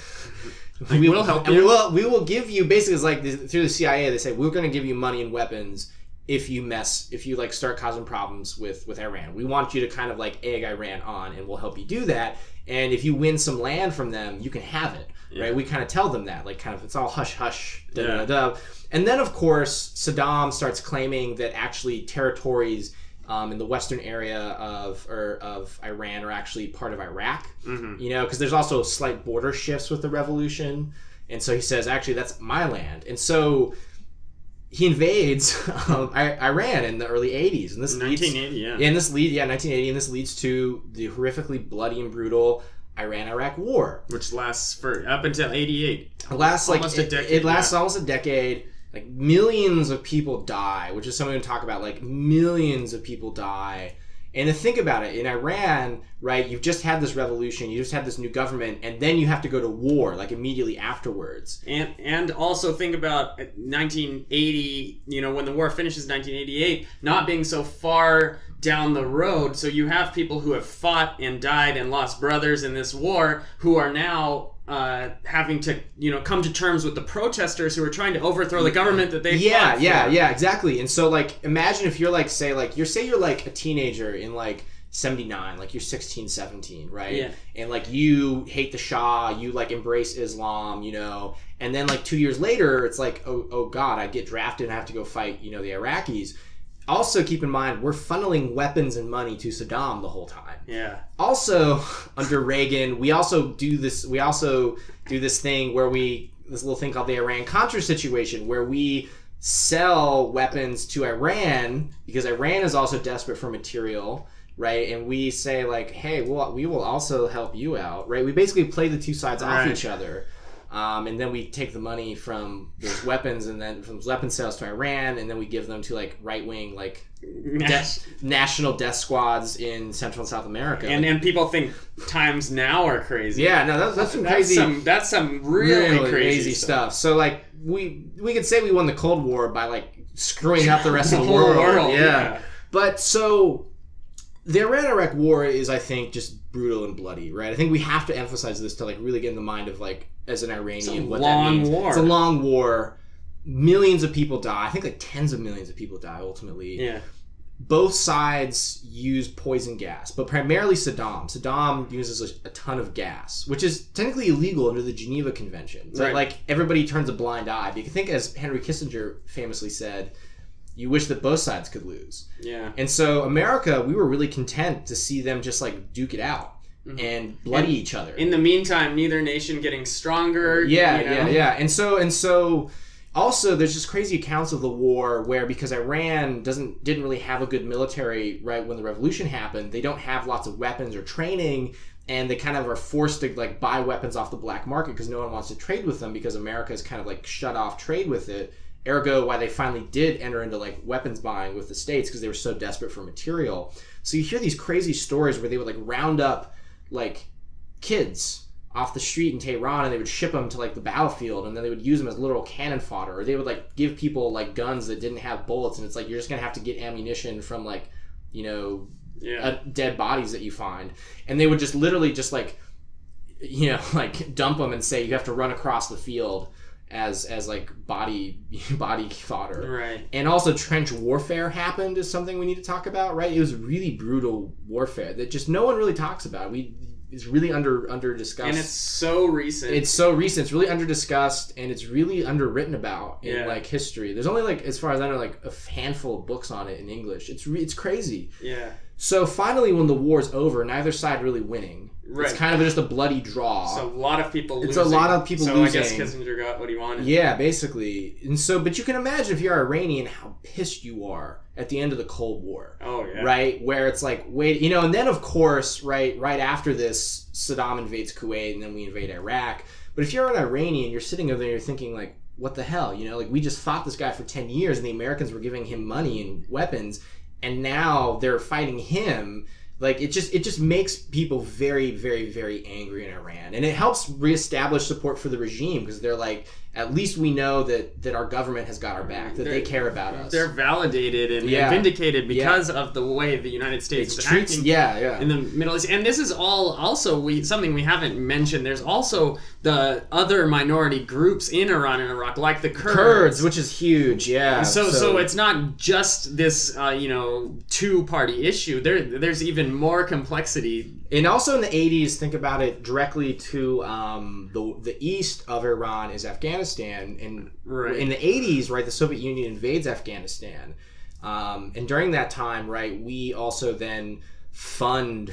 we will help you. We will give you, basically it's like through the CIA, they say, we're going to give you money and weapons if you like start causing problems with Iran. We want you to kind of like egg Iran on, and we'll help you do that. And if you win some land from them, you can have it, right? We kind of tell them that, like, kind of, it's all hush hush, da da da. And then of course Saddam starts claiming that actually territories in the western area of Iran are actually part of Iraq, you know, because there's also slight border shifts with the revolution. And so he says, actually, that's my land. And so he invades Iran in the early 80s. And this 1980, leads, 1980. And this leads to the horrifically bloody and brutal Iran-Iraq war. Which lasts for up until 88. It lasts almost a decade. It lasts almost a decade. Like, millions of people die, which is something to talk about. Like, millions of people die. And to think about it, in Iran, right, you've just had this revolution, you just had this new government, and then you have to go to war, like, immediately afterwards. And also think about 1980, you know, when the war finishes, 1988, not being so far down the road. So you have people who have fought and died and lost brothers in this war who are now having to, you know, come to terms with the protesters who are trying to overthrow the government that they fought for. Yeah, exactly. And so, like, imagine if you're like, say you're like a teenager in like 79, like you're 16, 17, right? Yeah. And like you hate the Shah, you like embrace Islam, you know, and then like 2 years later, it's like, oh God, I get drafted and I have to go fight, you know, the Iraqis. Also, keep in mind, we're funneling weapons and money to Saddam the whole time. Yeah. Also, under Reagan, we also do this thing where this little thing called the Iran-Contra situation, where we sell weapons to Iran because Iran is also desperate for material, right? And we say, like, hey, we will also help you out, right? We basically play the two sides off each other. And then we take the money from those weapons, and then from those weapon sales to Iran, and then we give them to like right-wing, like national death squads in Central and South America. And people think times now are crazy. Yeah, no, that's some crazy. That's some really crazy stuff. So like we could say we won the Cold War by like screwing up the rest of the world. Yeah. But so the Iran-Iraq war is, I think, just brutal and bloody, right? I think we have to emphasize this to like really get in the mind of like, as an Iranian, what that means. War. It's a long war. Millions of people die. I think like tens of millions of people die ultimately. Yeah. Both sides use poison gas, but primarily Saddam. Saddam uses a ton of gas, which is technically illegal under the Geneva Convention. But like everybody turns a blind eye. Because I think, as Henry Kissinger famously said, you wish that both sides could lose. Yeah. And so America, we were really content to see them just like duke it out. And bloody each other. In the meantime, neither nation getting stronger. Yeah. And so also there's just crazy accounts of the war where, because Iran didn't really have a good military right when the revolution happened, they don't have lots of weapons or training, and they kind of are forced to like buy weapons off the black market because no one wants to trade with them because America has kind of like shut off trade with it. Ergo, why they finally did enter into like weapons buying with the States, because they were so desperate for material. So you hear these crazy stories where they would like round up like kids off the street in Tehran, and they would ship them to like the battlefield, and then they would use them as literal cannon fodder, or they would like give people like guns that didn't have bullets, and it's like, you're just gonna have to get ammunition from like, you know, dead bodies that you find, and they would just literally just like, you know, like dump them and say you have to run across the field as like body fodder. Right. And also trench warfare happened is something we need to talk about, right? It was really brutal warfare that just no one really talks about. It's really under discussed. And it's so recent. It's really under discussed, and it's really underwritten about in like history. There's only like, as far as I know, like a handful of books on it in English. It's crazy. Yeah. So finally, when the war's over, neither side really winning. Right. It's kind of just a bloody draw. So a lot of people losing. It's a lot of people losing. So I guess Kissinger got what he wanted. Yeah, basically. And so, but you can imagine if you're Iranian how pissed you are at the end of the Cold War. Oh, yeah. Right? Where it's like, wait, you know, and then of course, right after this, Saddam invades Kuwait, and then we invade Iraq. But if you're an Iranian, you're sitting over there, you're thinking like, what the hell? You know, like, we just fought this guy for 10 years, and the Americans were giving him money and weapons, and now they're fighting him. Like it just makes people very, very, very angry in Iran, and it helps reestablish support for the regime because they're like, at least we know that our government has got our back, that they care about us. They're validated and vindicated because of the way the United States is acting in the Middle East. And this is all also something we haven't mentioned. There's also the other minority groups in Iran and Iraq, like the Kurds, which is huge. Yeah. So it's not just this two-party issue. There's even more complexity. And also in the 80s, think about it directly to the east of Iran is Afghanistan. And in the 80s, right, the Soviet Union invades Afghanistan. And during that time, right, we also then fund,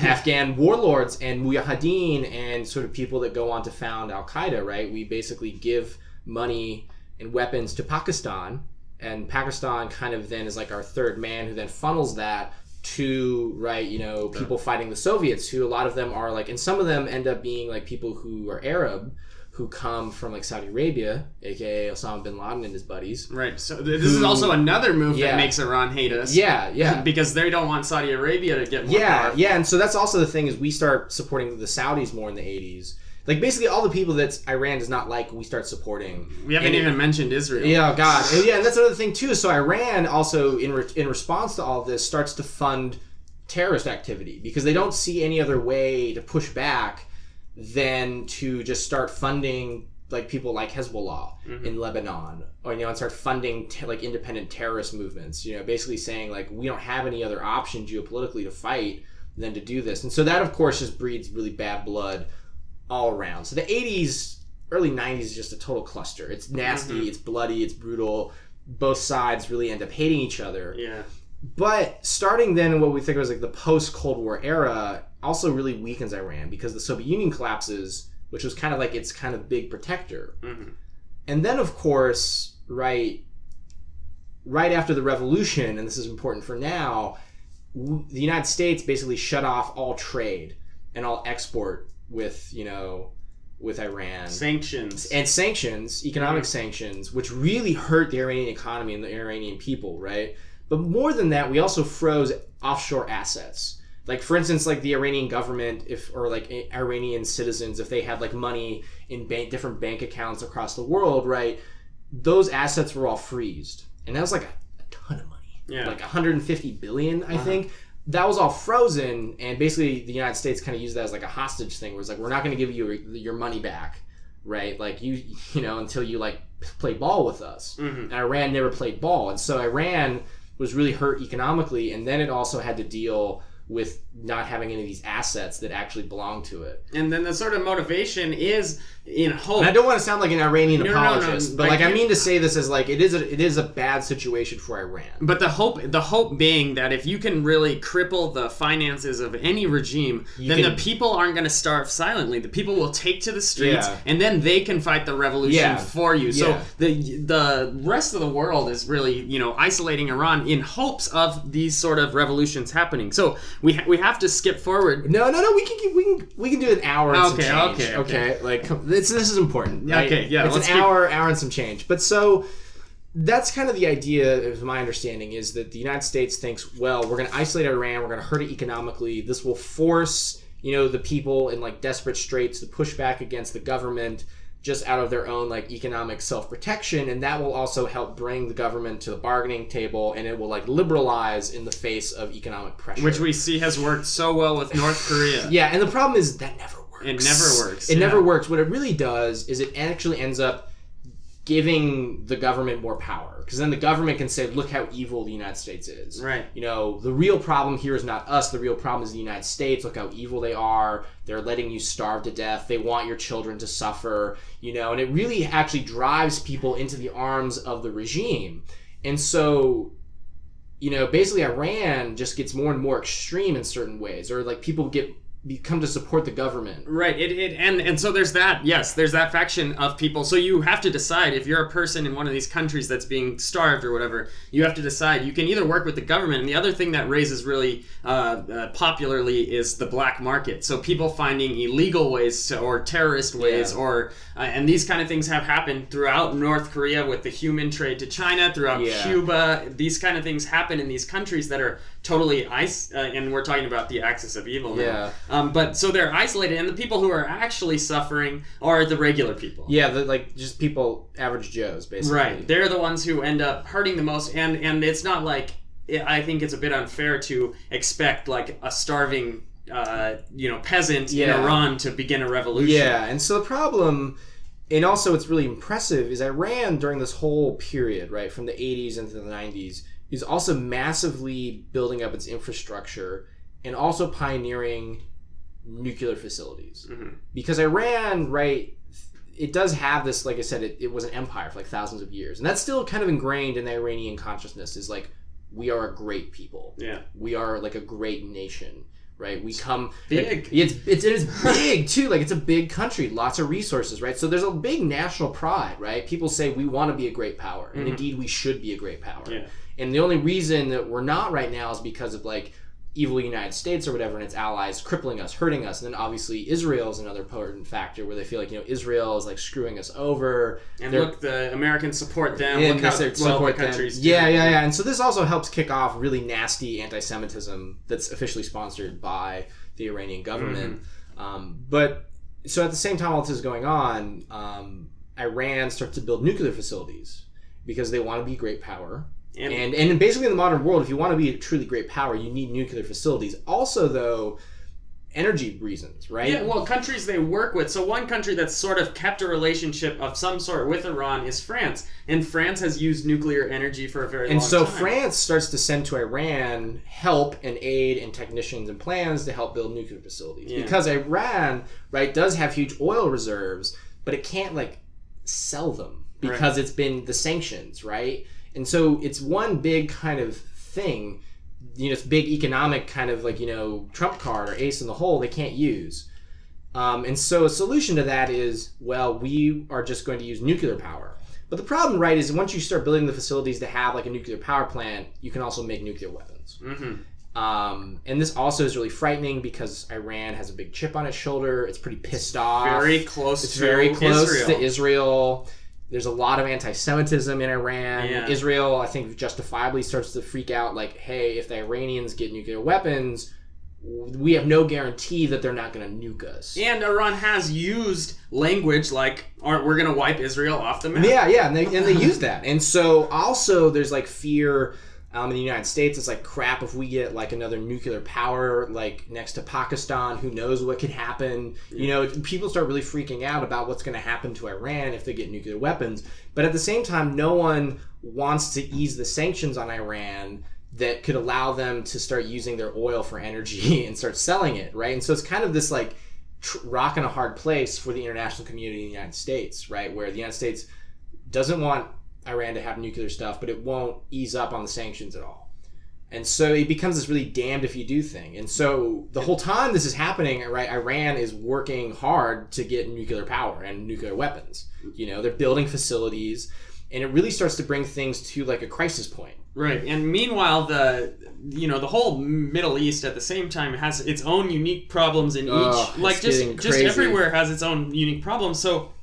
Afghan warlords and mujahideen and sort of people that go on to found Al-Qaeda, right? We basically give money and weapons to Pakistan, and Pakistan kind of then is like our third man who then funnels that to, right, people fighting the Soviets, who a lot of them are like, and some of them end up being like people who are Arab, who come from like Saudi Arabia, aka Osama bin Laden and his buddies. Right. So this is also another move that makes Iran hate us. Yeah. Because they don't want Saudi Arabia to get more powerful. Yeah. And so that's also the thing is we start supporting the Saudis more in the 80s. Like basically all the people that Iran does not like, we start supporting. We haven't even mentioned Israel. Yeah, God. And that's another thing too. So Iran also, in response to all of this, starts to fund terrorist activity because they don't see any other way to push back than to just start funding like people like Hezbollah in Lebanon, or and start funding like independent terrorist movements. Basically saying like we don't have any other option geopolitically to fight than to do this. And so that of course just breeds really bad blood all around. So the 80s, early 90s is just a total cluster. It's nasty, it's bloody, it's brutal. Both sides really end up hating each other. Yeah. But starting then in what we think was like the post-Cold War era also really weakens Iran because the Soviet Union collapses, which was kind of like its kind of big protector. And then of course, right after the revolution, and this is important for now, the United States basically shut off all trade and all export with Iran. Sanctions, economic sanctions, which really hurt the Iranian economy and the Iranian people, right? But more than that, we also froze offshore assets. Like, for instance, like the Iranian government, or like Iranian citizens, if they had like money in different bank accounts across the world, right? Those assets were all freezed. And that was like a ton of money. Yeah. Like 150 billion, I think. That was all frozen, and basically the United States kind of used that as like a hostage thing, where it's like, we're not going to give you your money back, right? Like until you like play ball with us. And Iran never played ball, and so Iran was really hurt economically, and then it also had to deal with not having any of these assets that actually belong to it. And then the sort of motivation is in hope. And I don't want to sound like an Iranian apologist, but like I mean to say this as like it is a bad situation for Iran. But the hope being that if you can really cripple the finances of any regime, the people aren't going to starve silently. The people will take to the streets, and then they can fight the revolution for you. So the rest of the world is really isolating Iran in hopes of these sort of revolutions happening. So we have to skip forward. No. We can do an hour and some change. Okay. Like this is important. Right? Okay. Yeah. It's an hour and some change. But so that's kind of the idea, of my understanding, is that the United States thinks, well, we're going to isolate Iran. We're going to hurt it economically. This will force the people in like desperate straits to push back against the government just out of their own like economic self-protection, and that will also help bring the government to the bargaining table, and it will like liberalize in the face of economic pressure, which we see has worked so well with North Korea. Yeah, and the problem is that never works. It never works. It never works. What it really does is it actually ends up giving the government more power, because then the government can say, look how evil the United States is. Right. The real problem here is not us. The real problem is the United States. Look how evil they are. They're letting you starve to death. They want your children to suffer, and it really actually drives people into the arms of the regime. And so, basically Iran just gets more and more extreme in certain ways, or like people come to support the government. Right. And so there's that. Yes, there's that faction of people. So you have to decide, if you're a person in one of these countries that's being starved or whatever, you have to decide. You can either work with the government, and the other thing that raises really popularly is the black market. So people finding illegal ways or terrorist ways, or and these kind of things have happened throughout North Korea with the human trade to China, throughout Cuba. These kind of things happen in these countries that are totally and we're talking about the axis of evil now. Yeah. But so they're isolated, and the people who are actually suffering are the regular people. Yeah, like just people, average Joes, basically. Right. They're the ones who end up hurting the most, and it's not like, I think it's a bit unfair to expect like a starving peasant in Iran to begin a revolution. Yeah, and so the problem, and also what's really impressive, is Iran during this whole period, right, from the 80s into the 90s, is also massively building up its infrastructure and also pioneering nuclear facilities. Mm-hmm. Because Iran, right, it does have this, like I said, it was an empire for like thousands of years. And that's still kind of ingrained in the Iranian consciousness, is like, we are a great people. Yeah. We are like a great nation. Right, we come big. Like, it is big too. Like, it's a big country, lots of resources. Right, so there's a big national pride. Right, people say we want to be a great power, and indeed we should be a great power. Yeah. And the only reason that we're not right now is because of like evil United States or whatever, and its allies crippling us, hurting us. And then obviously Israel is another potent factor where they feel like Israel is like screwing us over. And look, the Americans support them. And look how support the countries them. Yeah. And so this also helps kick off really nasty anti-Semitism that's officially sponsored by the Iranian government. But so at the same time all this is going on, Iran starts to build nuclear facilities because they want to be a great power. And basically in the modern world, if you want to be a truly great power, you need nuclear facilities. Also, though, energy reasons, right? Yeah, well, countries they work with. So one country that's sort of kept a relationship of some sort with Iran is France. And France has used nuclear energy for a very long time. And so France starts to send to Iran help and aid and technicians and plans to help build nuclear facilities. Yeah. Because Iran, right, does have huge oil reserves, but it can't, like, sell them because it's been the sanctions, right? And so it's one big kind of thing, it's big economic kind of like, trump card or ace in the hole they can't use. And so a solution to that is, well, we are just going to use nuclear power. But the problem, right, is once you start building the facilities to have like a nuclear power plant, you can also make nuclear weapons. Mm-hmm. And this also is really frightening because Iran has a big chip on its shoulder. It's pretty pissed off. Very close to Israel. There's a lot of anti-Semitism in Iran. Yeah. Israel, I think, justifiably starts to freak out like, hey, if the Iranians get nuclear weapons, we have no guarantee that they're not going to nuke us. And Iran has used language like, we're going to wipe Israel off the map. Yeah, and they use that. And so also there's like fear in the United States. It's like, crap, if we get like another nuclear power like next to Pakistan, who knows what could happen. People start really freaking out about what's going to happen to Iran if they get nuclear weapons. But at the same time, no one wants to ease the sanctions on Iran that could allow them to start using their oil for energy and start selling it, right? And so it's kind of this like rock and a hard place for the international community in the United States, right? Where the United States doesn't want Iran to have nuclear stuff, but it won't ease up on the sanctions at all. And so it becomes this really damned if you do thing. And so the whole time this is happening, right, Iran is working hard to get nuclear power and nuclear weapons. They're building facilities, and it really starts to bring things to like a crisis point. Right. And meanwhile, the whole Middle East at the same time has its own unique problems in each. Like just everywhere has its own unique problems. So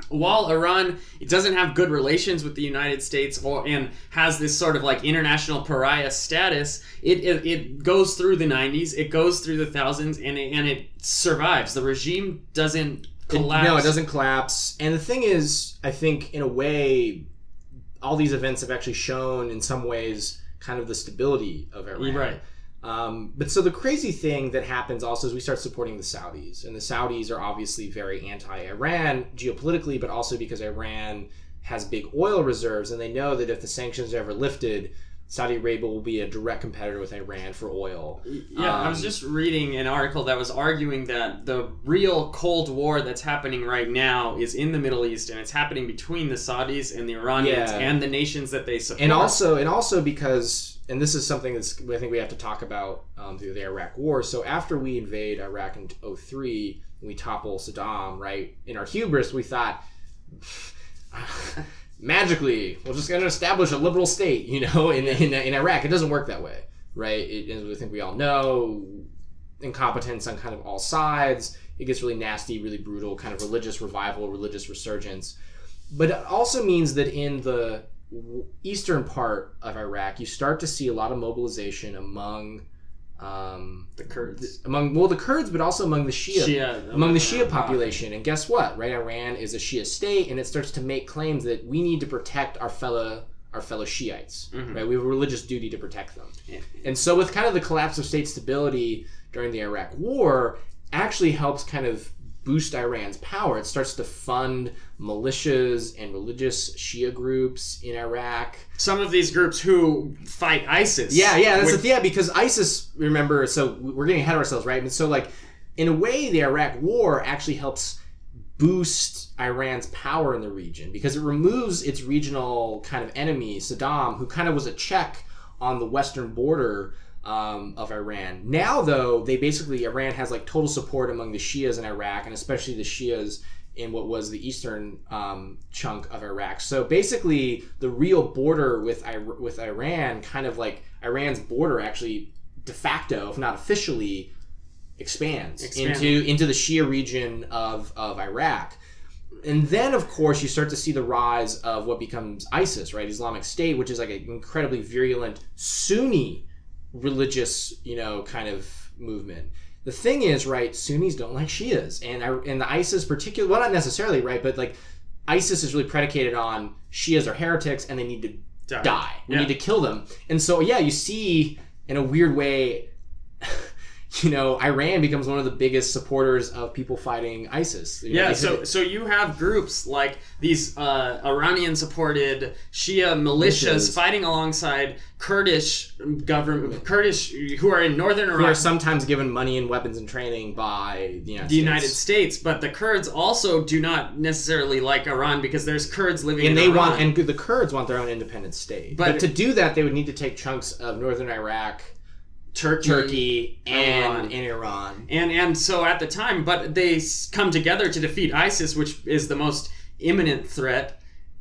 while Iran doesn't have good relations with the United States and has this sort of like international pariah status, it goes through the 90s, it goes through the thousands, and it survives. The regime doesn't collapse. No, it doesn't collapse. And the thing is, I think in a way, all these events have actually shown in some ways kind of the stability of Iran. Right. But so the crazy thing that happens also is we start supporting the Saudis. And the Saudis are obviously very anti-Iran geopolitically, but also because Iran has big oil reserves. And they know that if the sanctions are ever lifted, Saudi Arabia will be a direct competitor with Iran for oil. Yeah, I was just reading an article that was arguing that the real Cold War that's happening right now is in the Middle East, and it's happening between the Saudis and the Iranians and the nations that they support. And also because, and this is something that's I think we have to talk about through the Iraq War. So after we invade Iraq in 2003, we topple Saddam, right? In our hubris, we thought, magically, we're just going to establish a liberal state, in Iraq. It doesn't work that way, right? As I think we all know, incompetence on kind of all sides. It gets really nasty, really brutal, kind of religious revival, religious resurgence. But it also means that in the eastern part of Iraq, you start to see a lot of mobilization among the Kurds. Among the Kurds, but also among the Shia population. And guess what? Right, Iran is a Shia state, and it starts to make claims that we need to protect our fellow Shiites. Mm-hmm. Right, we have a religious duty to protect them. Yeah. And so, with kind of the collapse of state stability during the Iraq War, actually helps kind of boost Iran's power. It starts to fund militias and religious Shia groups in Iraq. Some of these groups who fight ISIS. Because ISIS, remember, so we're getting ahead of ourselves, right? And so, like, in a way, the Iraq War actually helps boost Iran's power in the region because it removes its regional kind of enemy, Saddam, who kind of was a check on the western border of Iran. Now, though, Iran has like total support among the Shias in Iraq, and especially the Shias in what was the eastern chunk of Iraq. So basically, the real border with Iran, kind of like Iran's border, actually de facto, if not officially, expands. into the Shia region of Iraq. And then, of course, you start to see the rise of what becomes ISIS, right? Islamic State, which is like an incredibly virulent Sunni religious, kind of movement. The thing is, right, Sunnis don't like Shias, and the ISIS particularly, well, not necessarily, right, but like ISIS is really predicated on Shias are heretics and they need to die. We need to kill them. And so, you see in a weird way, Iran becomes one of the biggest supporters of people fighting ISIS. So you have groups like these Iranian-supported Shia militias fighting alongside Kurdish who are in northern Iraq. Who are sometimes given money and weapons and training by the United States. But the Kurds also do not necessarily like Iran because there's Kurds living in Iran. And the Kurds want their own independent state. But to do that, they would need to take chunks of northern Iraq, Turkey and Iran. And so at the time, but they come together to defeat ISIS, which is the most imminent threat.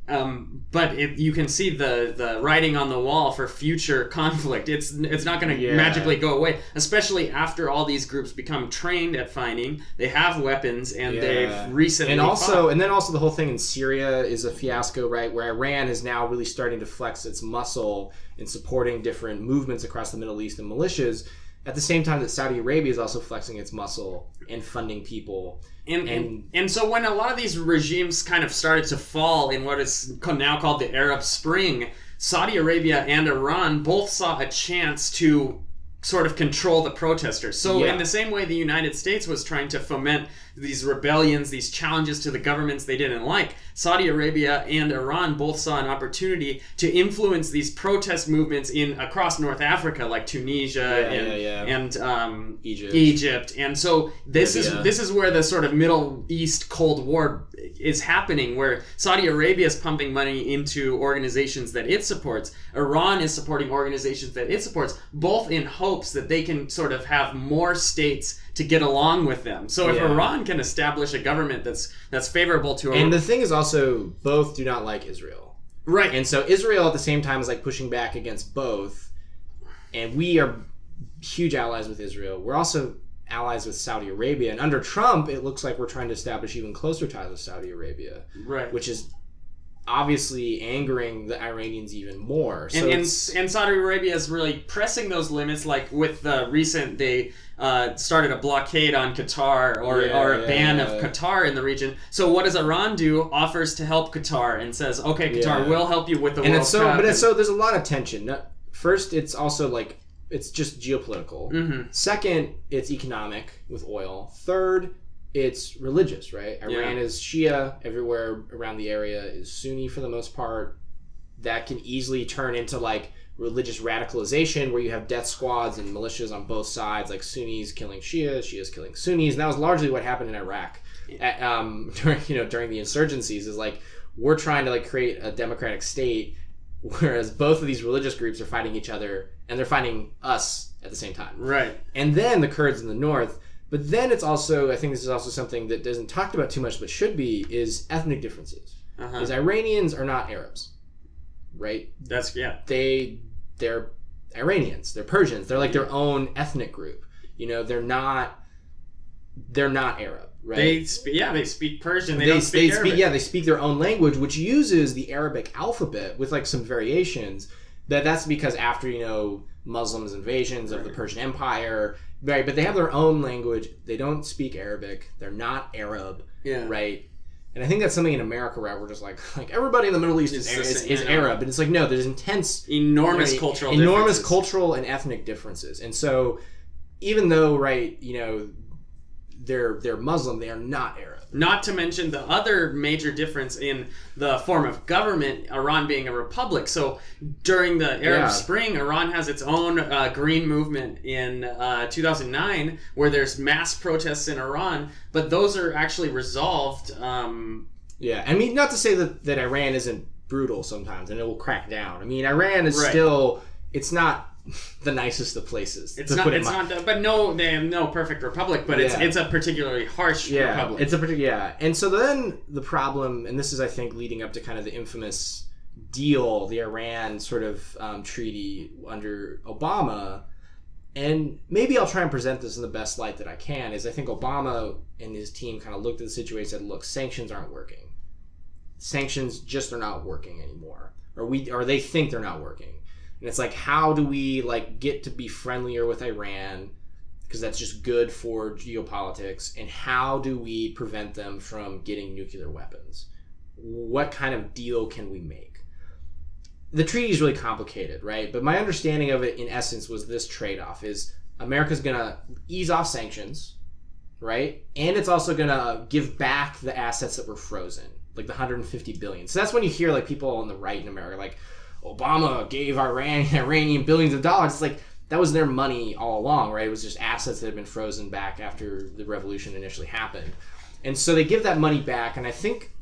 But you can see the writing on the wall for future conflict. It's not going to magically go away, especially after all these groups become trained at fighting. They have weapons, and they've recently fought. And then also the whole thing in Syria is a fiasco, right? Where Iran is now really starting to flex its muscle in supporting different movements across the Middle East and militias. At the same time that Saudi Arabia is also flexing its muscle and funding people. And so when a lot of these regimes kind of started to fall in what is now called the Arab Spring, Saudi Arabia and Iran both saw a chance to sort of control the protesters. So in the same way the United States was trying to foment these rebellions, these challenges to the governments they didn't like, Saudi Arabia and Iran both saw an opportunity to influence these protest movements across North Africa, like Tunisia and Egypt. And so this is where the sort of Middle East Cold War is happening, where Saudi Arabia is pumping money into organizations that it supports. Iran is supporting organizations that it supports, both in hopes that they can sort of have more states to get along with them. So if Iran can establish a government that's favorable to Iran. And the thing is also, both do not like Israel. Right. And so Israel at the same time is like pushing back against both. And we are huge allies with Israel. We're also allies with Saudi Arabia. And under Trump, it looks like we're trying to establish even closer ties with Saudi Arabia. Right. Which is obviously angering the Iranians even more. So and Saudi Arabia is really pressing those limits, like with the recent, they started a blockade on Qatar or a ban of Qatar in the region. So what does Iran do? Offers to help Qatar and says, okay, Qatar, we'll help you with the World Cup. So there's a lot of tension. First, it's also like, it's just geopolitical. Mm-hmm. Second, it's economic with oil. Third, it's religious, right? Iran is Shia. Everywhere around the area is Sunni for the most part. That can easily turn into like religious radicalization, where you have death squads and militias on both sides, like Sunnis killing Shias, Shias killing Sunnis. And that was largely what happened in Iraq during the insurgencies. Is like, we're trying to like create a democratic state, whereas both of these religious groups are fighting each other, and they're fighting us at the same time. Right. And then the Kurds in the north. But then it's also, I think this is also something that isn't talked about too much, but should be, is ethnic differences. Because Iranians are not Arabs, right? They're Iranians. They're Persians. They're like their own ethnic group. They're not Arab. right? They speak Persian. They don't speak Arabic. They speak their own language, which uses the Arabic alphabet with like some variations. That's because after, Muslims' invasions of the Persian Empire, right? But they have their own language. They don't speak Arabic. They're not Arab, right? And I think that's something in America where we're just like everybody in the Middle East is Arab, and it's like, no, there's enormous cultural and ethnic differences. And so even though, right, they're Muslim, they are not Arab. Not to mention the other major difference in the form of government, Iran being a republic. So during the Arab Spring, Iran has its own green movement in 2009, where there's mass protests in Iran, but those are actually resolved. I mean, not to say that Iran isn't brutal sometimes, and it will crack down. I mean, Iran is still, it's not the nicest of places. They have no perfect republic, but it's a particularly harsh republic. And so then the problem, and this is, I think, leading up to kind of the infamous deal, the Iran sort of treaty under Obama, and maybe I'll try and present this in the best light that I can, is I think Obama and his team kind of looked at the situation and said, look, sanctions aren't working. Sanctions just are not working anymore. Or they think they're not working. And it's like, how do we get to be friendlier with Iran, because that's just good for geopolitics, and how do we prevent them from getting nuclear weapons? What kind of deal can we make? The treaty is really complicated, right? But my understanding of it, in essence, was this trade-off: is America's going to ease off sanctions, right? And it's also going to give back the assets that were frozen, like the $150 billion. So that's when you hear people on the right in America, Obama gave Iranian billions of dollars. It's like, that was their money all along, right? It was just assets that had been frozen back after the revolution initially happened. And so they give that money back, and I think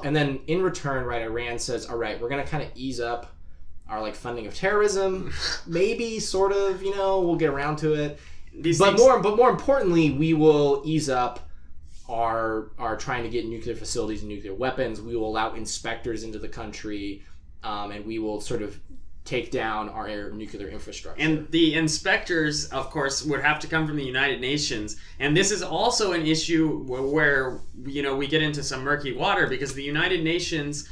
and then in return, right, Iran says, all right, we're going to kind of ease up our funding of terrorism, maybe, sort of, we'll get around to it. But more importantly, we will ease up our trying to get nuclear facilities and nuclear weapons. We will allow inspectors into the country. And we will sort of take down our nuclear infrastructure. And the inspectors, of course, would have to come from the United Nations. And this is also an issue where, we get into some murky water, because the United Nations,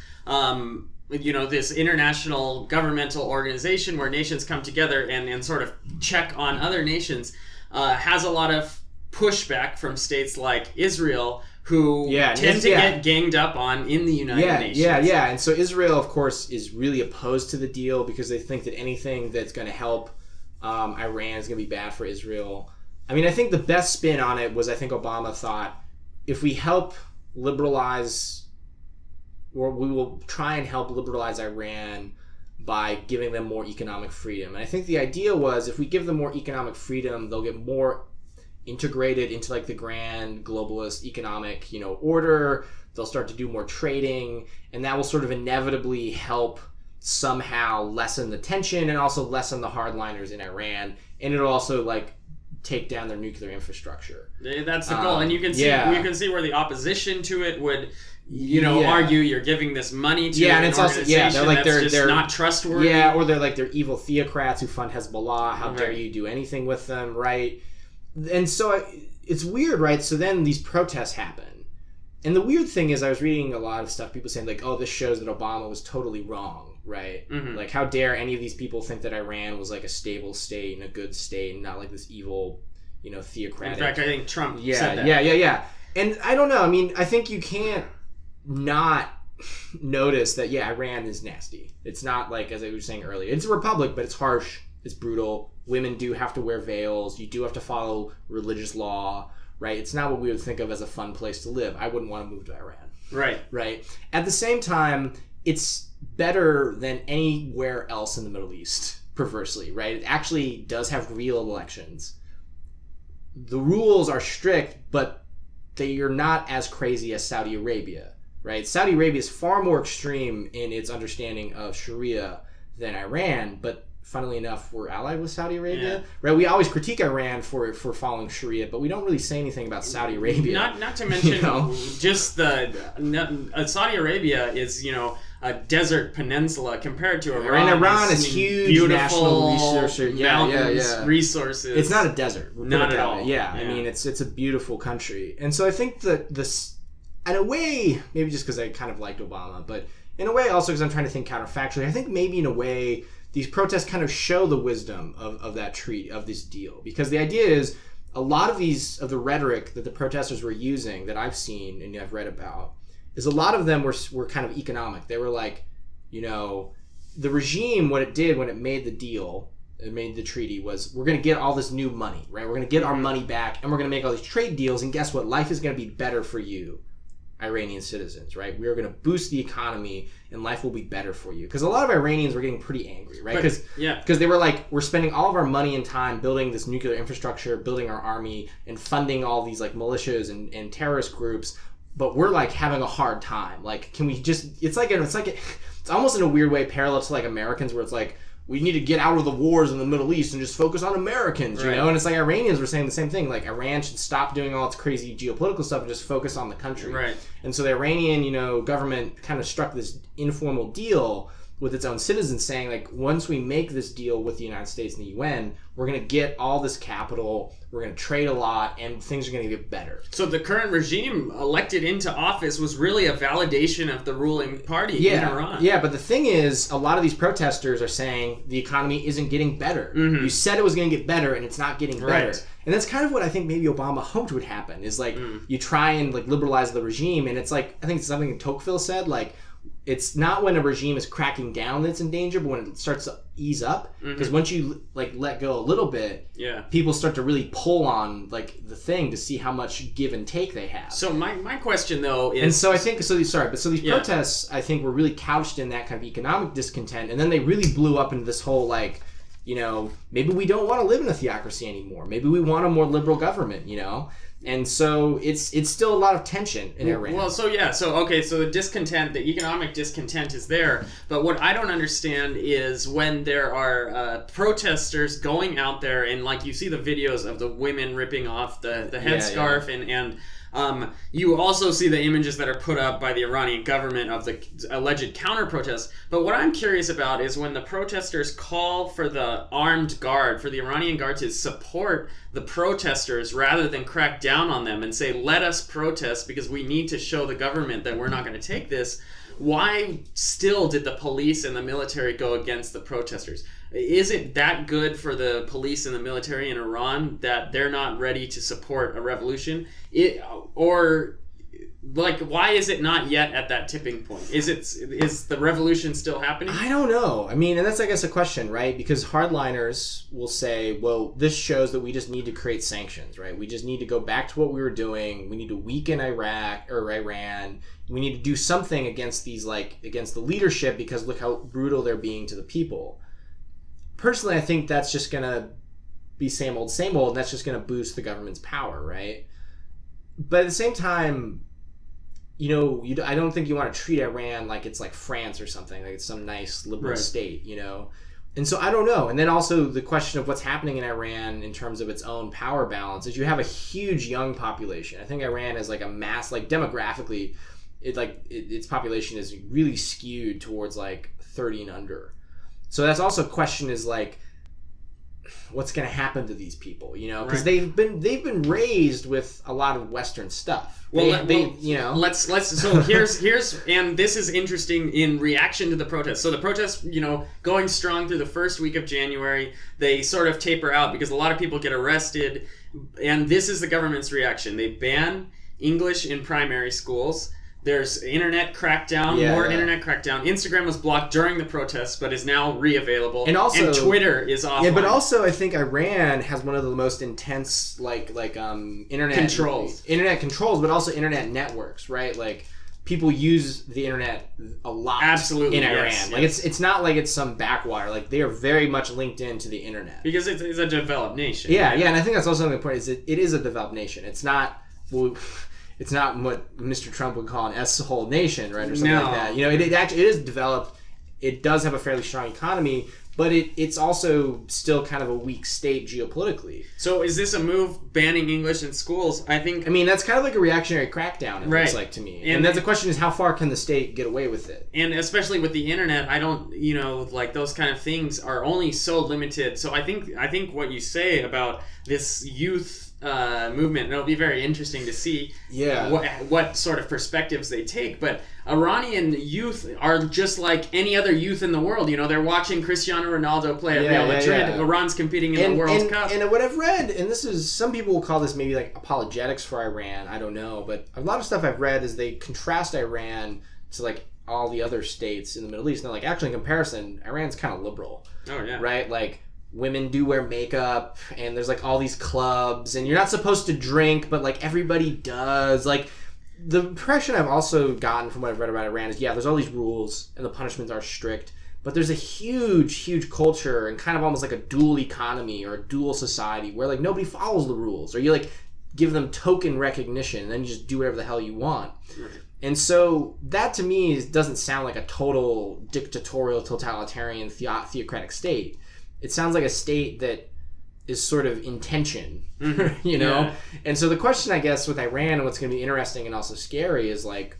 this international governmental organization where nations come together and sort of check on other nations, has a lot of pushback from states like Israel, who tend to get ganged up on in the United Nations. And so Israel, of course, is really opposed to the deal, because they think that anything that's going to help Iran is going to be bad for Israel. I mean, I think the best spin on it was, I think Obama thought, if we help liberalize, or we will try and help liberalize Iran by giving them more economic freedom. And I think the idea was, if we give them more economic freedom, they'll get more integrated into the grand globalist economic order. They'll start to do more trading, and that will sort of inevitably help somehow lessen the tension and also lessen the hardliners in Iran, and it'll also take down their nuclear infrastructure. That's the goal. And you can see where the opposition to it would argue you're giving this money to an organization they're not trustworthy. Or they're evil theocrats who fund Hezbollah. How dare you do anything with them, right? And so it's weird, right? So then these protests happen. And the weird thing is, I was reading a lot of stuff, people saying oh, this shows that Obama was totally wrong, right? Mm-hmm. How dare any of these people think that Iran was a stable state and a good state, and not this evil, theocratic. In fact, I think Trump said that. Yeah. And I don't know. I mean, I think you can't not notice that, Iran is nasty. It's not as I was saying earlier, it's a republic, but it's harsh, it's brutal. Women do have to wear veils. You do have to follow religious law, right? It's not what we would think of as a fun place to live. I wouldn't want to move to Iran. Right. At the same time, it's better than anywhere else in the Middle East, perversely, right? It actually does have real elections. The rules are strict, but they are not as crazy as Saudi Arabia, right? Saudi Arabia is far more extreme in its understanding of Sharia than Iran, but funnily enough, we're allied with Saudi Arabia, right? We always critique Iran for following Sharia, but we don't really say anything about Saudi Arabia. Not to mention, just Saudi Arabia is, a desert peninsula compared to Iran. And Iran is huge, beautiful national mountains, resources. It's not a desert. Not at all. Yeah, I mean, it's a beautiful country. And so I think that this, in a way, maybe just because I kind of liked Obama, but in a way also because I'm trying to think counterfactually, I think maybe in a way these protests kind of show the wisdom of that treaty, of this deal. Because the idea is a lot of the rhetoric that the protesters were using that I've seen and I've read about is a lot of them were kind of economic. They were like, the regime, what it did when it made the deal, it made the treaty, was we're going to get all this new money, right? We're going to get our money back and we're going to make all these trade deals. And guess what? Life is going to be better for you, Iranian citizens, right? We are going to boost the economy and life will be better for you. Because a lot of Iranians were getting pretty angry, right? Because they were like, we're spending all of our money and time building this nuclear infrastructure, building our army, and funding all these like militias and terrorist groups, but we're like having a hard time. Like, can we just? It's almost in a weird way parallel to like Americans, where it's like, we need to get out of the wars in the Middle East and just focus on Americans, you know? And it's like Iranians were saying the same thing. Like, Iran should stop doing all its crazy geopolitical stuff and just focus on the country. Right. And so the Iranian, government kind of struck this informal deal with its own citizens, saying, like, once we make this deal with the United States and the UN, we're going to get all this capital, we're going to trade a lot, and things are going to get better. So the current regime elected into office was really a validation of the ruling party in Iran. Yeah, but the thing is, a lot of these protesters are saying the economy isn't getting better. Mm-hmm. You said it was going to get better, and it's not getting better. Right. And that's kind of what I think maybe Obama hoped would happen, is like, you try and like liberalize the regime, and it's like, I think it's something Tocqueville said, like, it's not when a regime is cracking down that's in danger, but when it starts to ease up. Because once you like let go a little bit, people start to really pull on like the thing to see how much give and take they have. So my question though is, and so I think these protests I think were really couched in that kind of economic discontent, and then they really blew up into this whole like, maybe we don't want to live in a theocracy anymore. Maybe we want a more liberal government, And so it's still a lot of tension in Iran. Well, so the discontent, the economic discontent is there. But what I don't understand is when there are protesters going out there and like you see the videos of the women ripping off the headscarf and you also see the images that are put up by the Iranian government of the alleged counter-protests. But what I'm curious about is when the protesters call for the armed guard, for the Iranian guard to support the protesters rather than crack down on them and say, let us protest because we need to show the government that we're not going to take this. Why still did the police and the military go against the protesters? Is it that good for the police and the military in Iran that they're not ready to support a revolution? Why is it not yet at that tipping point? Is the revolution still happening? I don't know. I mean, and that's, I guess, a question, right? Because hardliners will say, well, this shows that we just need to create sanctions, right? We just need to go back to what we were doing. We need to weaken Iraq or Iran. We need to do something against against the leadership because look how brutal they're being to the people. Personally, I think that's just going to be same old, and that's just going to boost the government's power, right? But at the same time, I don't think you want to treat Iran like it's like France or something, like it's some nice liberal state, And so I don't know. And then also the question of what's happening in Iran in terms of its own power balance is you have a huge young population. I think Iran is like a mass, like demographically, its population is really skewed towards like 30 and under. So that's also a question is like, what's going to happen to these people, because they've been raised with a lot of Western stuff. So here's and this is interesting in reaction to the protests. So the protests, going strong through the first week of January, they sort of taper out because a lot of people get arrested, and this is the government's reaction. They ban English in primary schools. There's internet crackdown, internet crackdown. Instagram was blocked during the protests, but is now re-available. And Twitter is offline. Yeah, but also I think Iran has one of the most intense internet controls. Internet controls, but also internet networks, right? Like people use the internet a lot. Absolutely, in Iran. Like it's not like it's some backwater. Like they are very much linked into the internet because it's a developed nation. Yeah, and I think that's also the point. Is it is a developed nation. It's not. It's not what Mr. Trump would call an S-hole nation, right, or something like that. It is developed. It does have a fairly strong economy, but it's also still kind of a weak state geopolitically. So is this a move banning English in schools? I mean, that's kind of like a reactionary crackdown, it looks like to me. And that's the question is, how far can the state get away with it? And especially with the internet, I don't, like those kind of things are only so limited. So I think what you say about this youth movement, and it'll be very interesting to see what sort of perspectives they take. But Iranian youth are just like any other youth in the world. They're watching Cristiano Ronaldo play at Real Madrid. Iran's competing in the World Cup. And what I've read, and this is, some people will call this maybe like apologetics for Iran, I don't know, but a lot of stuff I've read is they contrast Iran to like all the other states in the Middle East. And they're like, actually in comparison, Iran's kind of liberal. Oh yeah. Right? Like, women do wear makeup, and there's like all these clubs, and you're not supposed to drink, but like everybody does. Like, the impression I've also gotten from what I've read about Iran is, there's all these rules and the punishments are strict, but there's a huge culture and kind of almost like a dual economy or a dual society where like nobody follows the rules, or you like give them token recognition and then you just do whatever the hell you want. Right. And so that to me doesn't sound like a total dictatorial, totalitarian, theocratic state. It sounds like a state that is sort of in tension, Yeah. And so the question, I guess, with Iran and what's going to be interesting and also scary is like,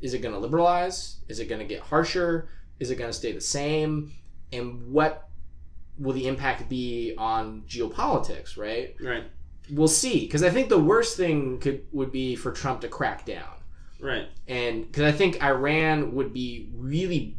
is it going to liberalize? Is it going to get harsher? Is it going to stay the same? And what will the impact be on geopolitics, right? Right. We'll see. Because I think the worst thing would be for Trump to crack down. Right. And because I think Iran would be really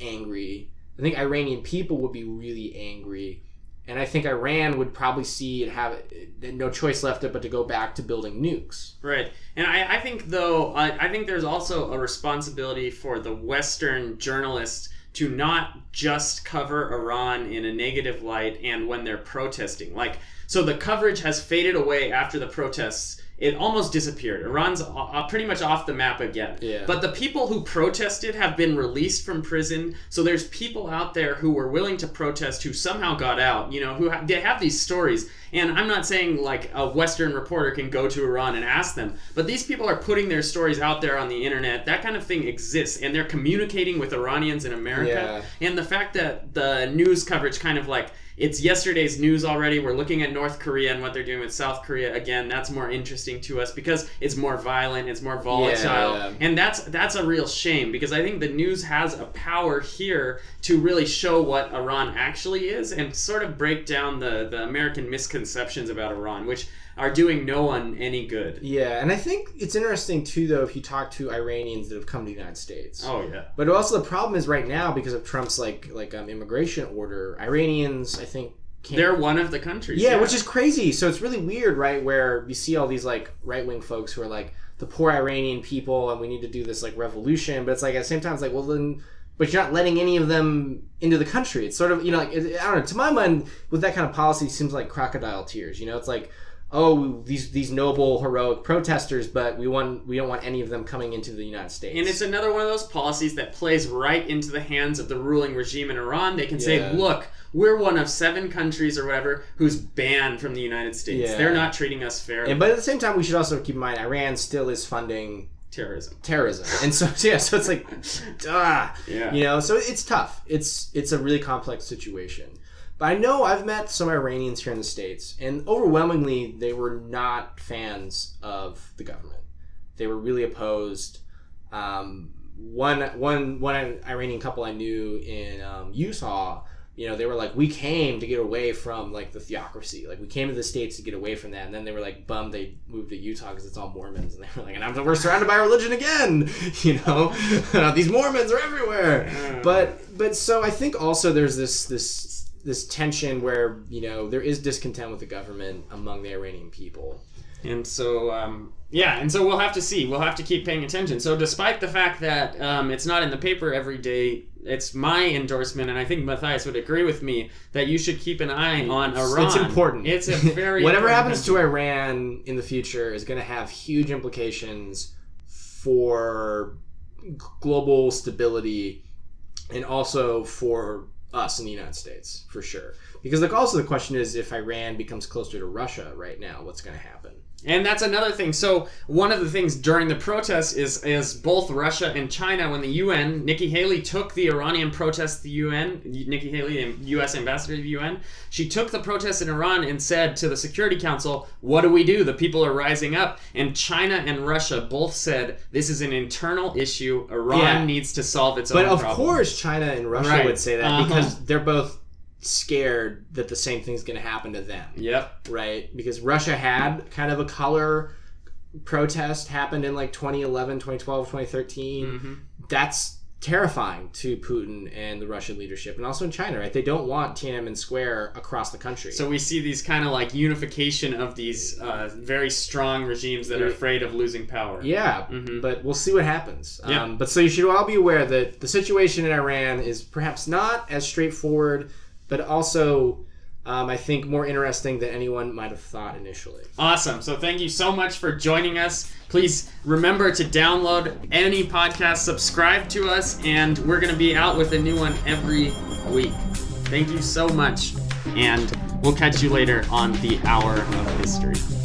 angry. I think Iranian people would be really angry. And I think Iran would probably see it have no choice left but to go back to building nukes. Right. And I think, though, I think there's also a responsibility for the Western journalists to not just cover Iran in a negative light and when they're protesting. Like, so the coverage has faded away after the protests. It almost disappeared. Iran's pretty much off the map again. Yeah. But the people who protested have been released from prison. So there's people out there who were willing to protest who somehow got out, they have these stories. And I'm not saying like a Western reporter can go to Iran and ask them, but these people are putting their stories out there on the internet. That kind of thing exists, and they're communicating with Iranians in America. Yeah. And the fact that the news coverage kind of like, it's yesterday's news already. We're looking at North Korea and what they're doing with South Korea. Again, that's more interesting to us because it's more violent, it's more volatile. Yeah. And that's a real shame, because I think the news has a power here to really show what Iran actually is and sort of break down the American misconceptions about Iran, which are doing no one any good. Yeah, and I think it's interesting too, though, if you talk to Iranians that have come to the United States. Oh yeah. But also the problem is right now, because of Trump's immigration order, Iranians, I think, they're one of the countries. Yeah, which is crazy. So it's really weird, right? Where you see all these like right wing folks who are like the poor Iranian people, and we need to do this like revolution. But it's like at the same time, it's like, well then. But you're not letting any of them into the country. It's sort of, I don't know. To my mind, with that kind of policy, it seems like crocodile tears. It's like, oh, these noble, heroic protesters, but we don't want any of them coming into the United States. And it's another one of those policies that plays right into the hands of the ruling regime in Iran. They can say, look, we're one of 7 countries or whatever who's banned from the United States. Yeah. They're not treating us fairly. But at the same time, we should also keep in mind, Iran still is funding terrorism. And so it's like, so it's tough. It's a really complex situation. But I know I've met some Iranians here in the States, and overwhelmingly they were not fans of the government. They were really opposed. One Iranian couple I knew in Utah, they were like, we came to get away from like the theocracy. Like we came to the States to get away from that, and then they were like bummed they moved to Utah because it's all Mormons, and they were like, and we're surrounded by religion again. These Mormons are everywhere. But so I think also there's this tension where there is discontent with the government among the Iranian people. And so and so we'll have to see. We'll have to keep paying attention. So despite the fact that it's not in the paper every day, it's my endorsement, and I think Matthias would agree with me, that you should keep an eye on Iran. It's important. It's a very whatever happens to Iran in the future is going to have huge implications for global stability and also for us in the United States, for sure. Because also the question is, if Iran becomes closer to Russia right now, what's going to happen? And that's another thing. So one of the things during the protests is both Russia and China, when the UN, Nikki Haley took the Iranian protests to the UN, Nikki Haley, the U.S. ambassador to the UN, she took the protests in Iran and said to the Security Council, what do we do? The people are rising up. And China and Russia both said, this is an internal issue. Iran needs to solve its own problem. But of course China and Russia would say that because they're both scared that the same thing's going to happen to them. Yep. Right? Because Russia had kind of a color protest happened in like 2011, 2012, 2013. Mm-hmm. That's terrifying to Putin and the Russian leadership, and also in China, right? They don't want Tiananmen Square across the country. So we see these kind of like unification of these very strong regimes that are afraid of losing power. Yeah, but we'll see what happens. Yep. But so you should all be aware that the situation in Iran is perhaps not as straightforward, but also, I think, more interesting than anyone might have thought initially. Awesome. So thank you so much for joining us. Please remember to download any podcast, subscribe to us, and we're going to be out with a new one every week. Thank you so much, and we'll catch you later on the Hour of History.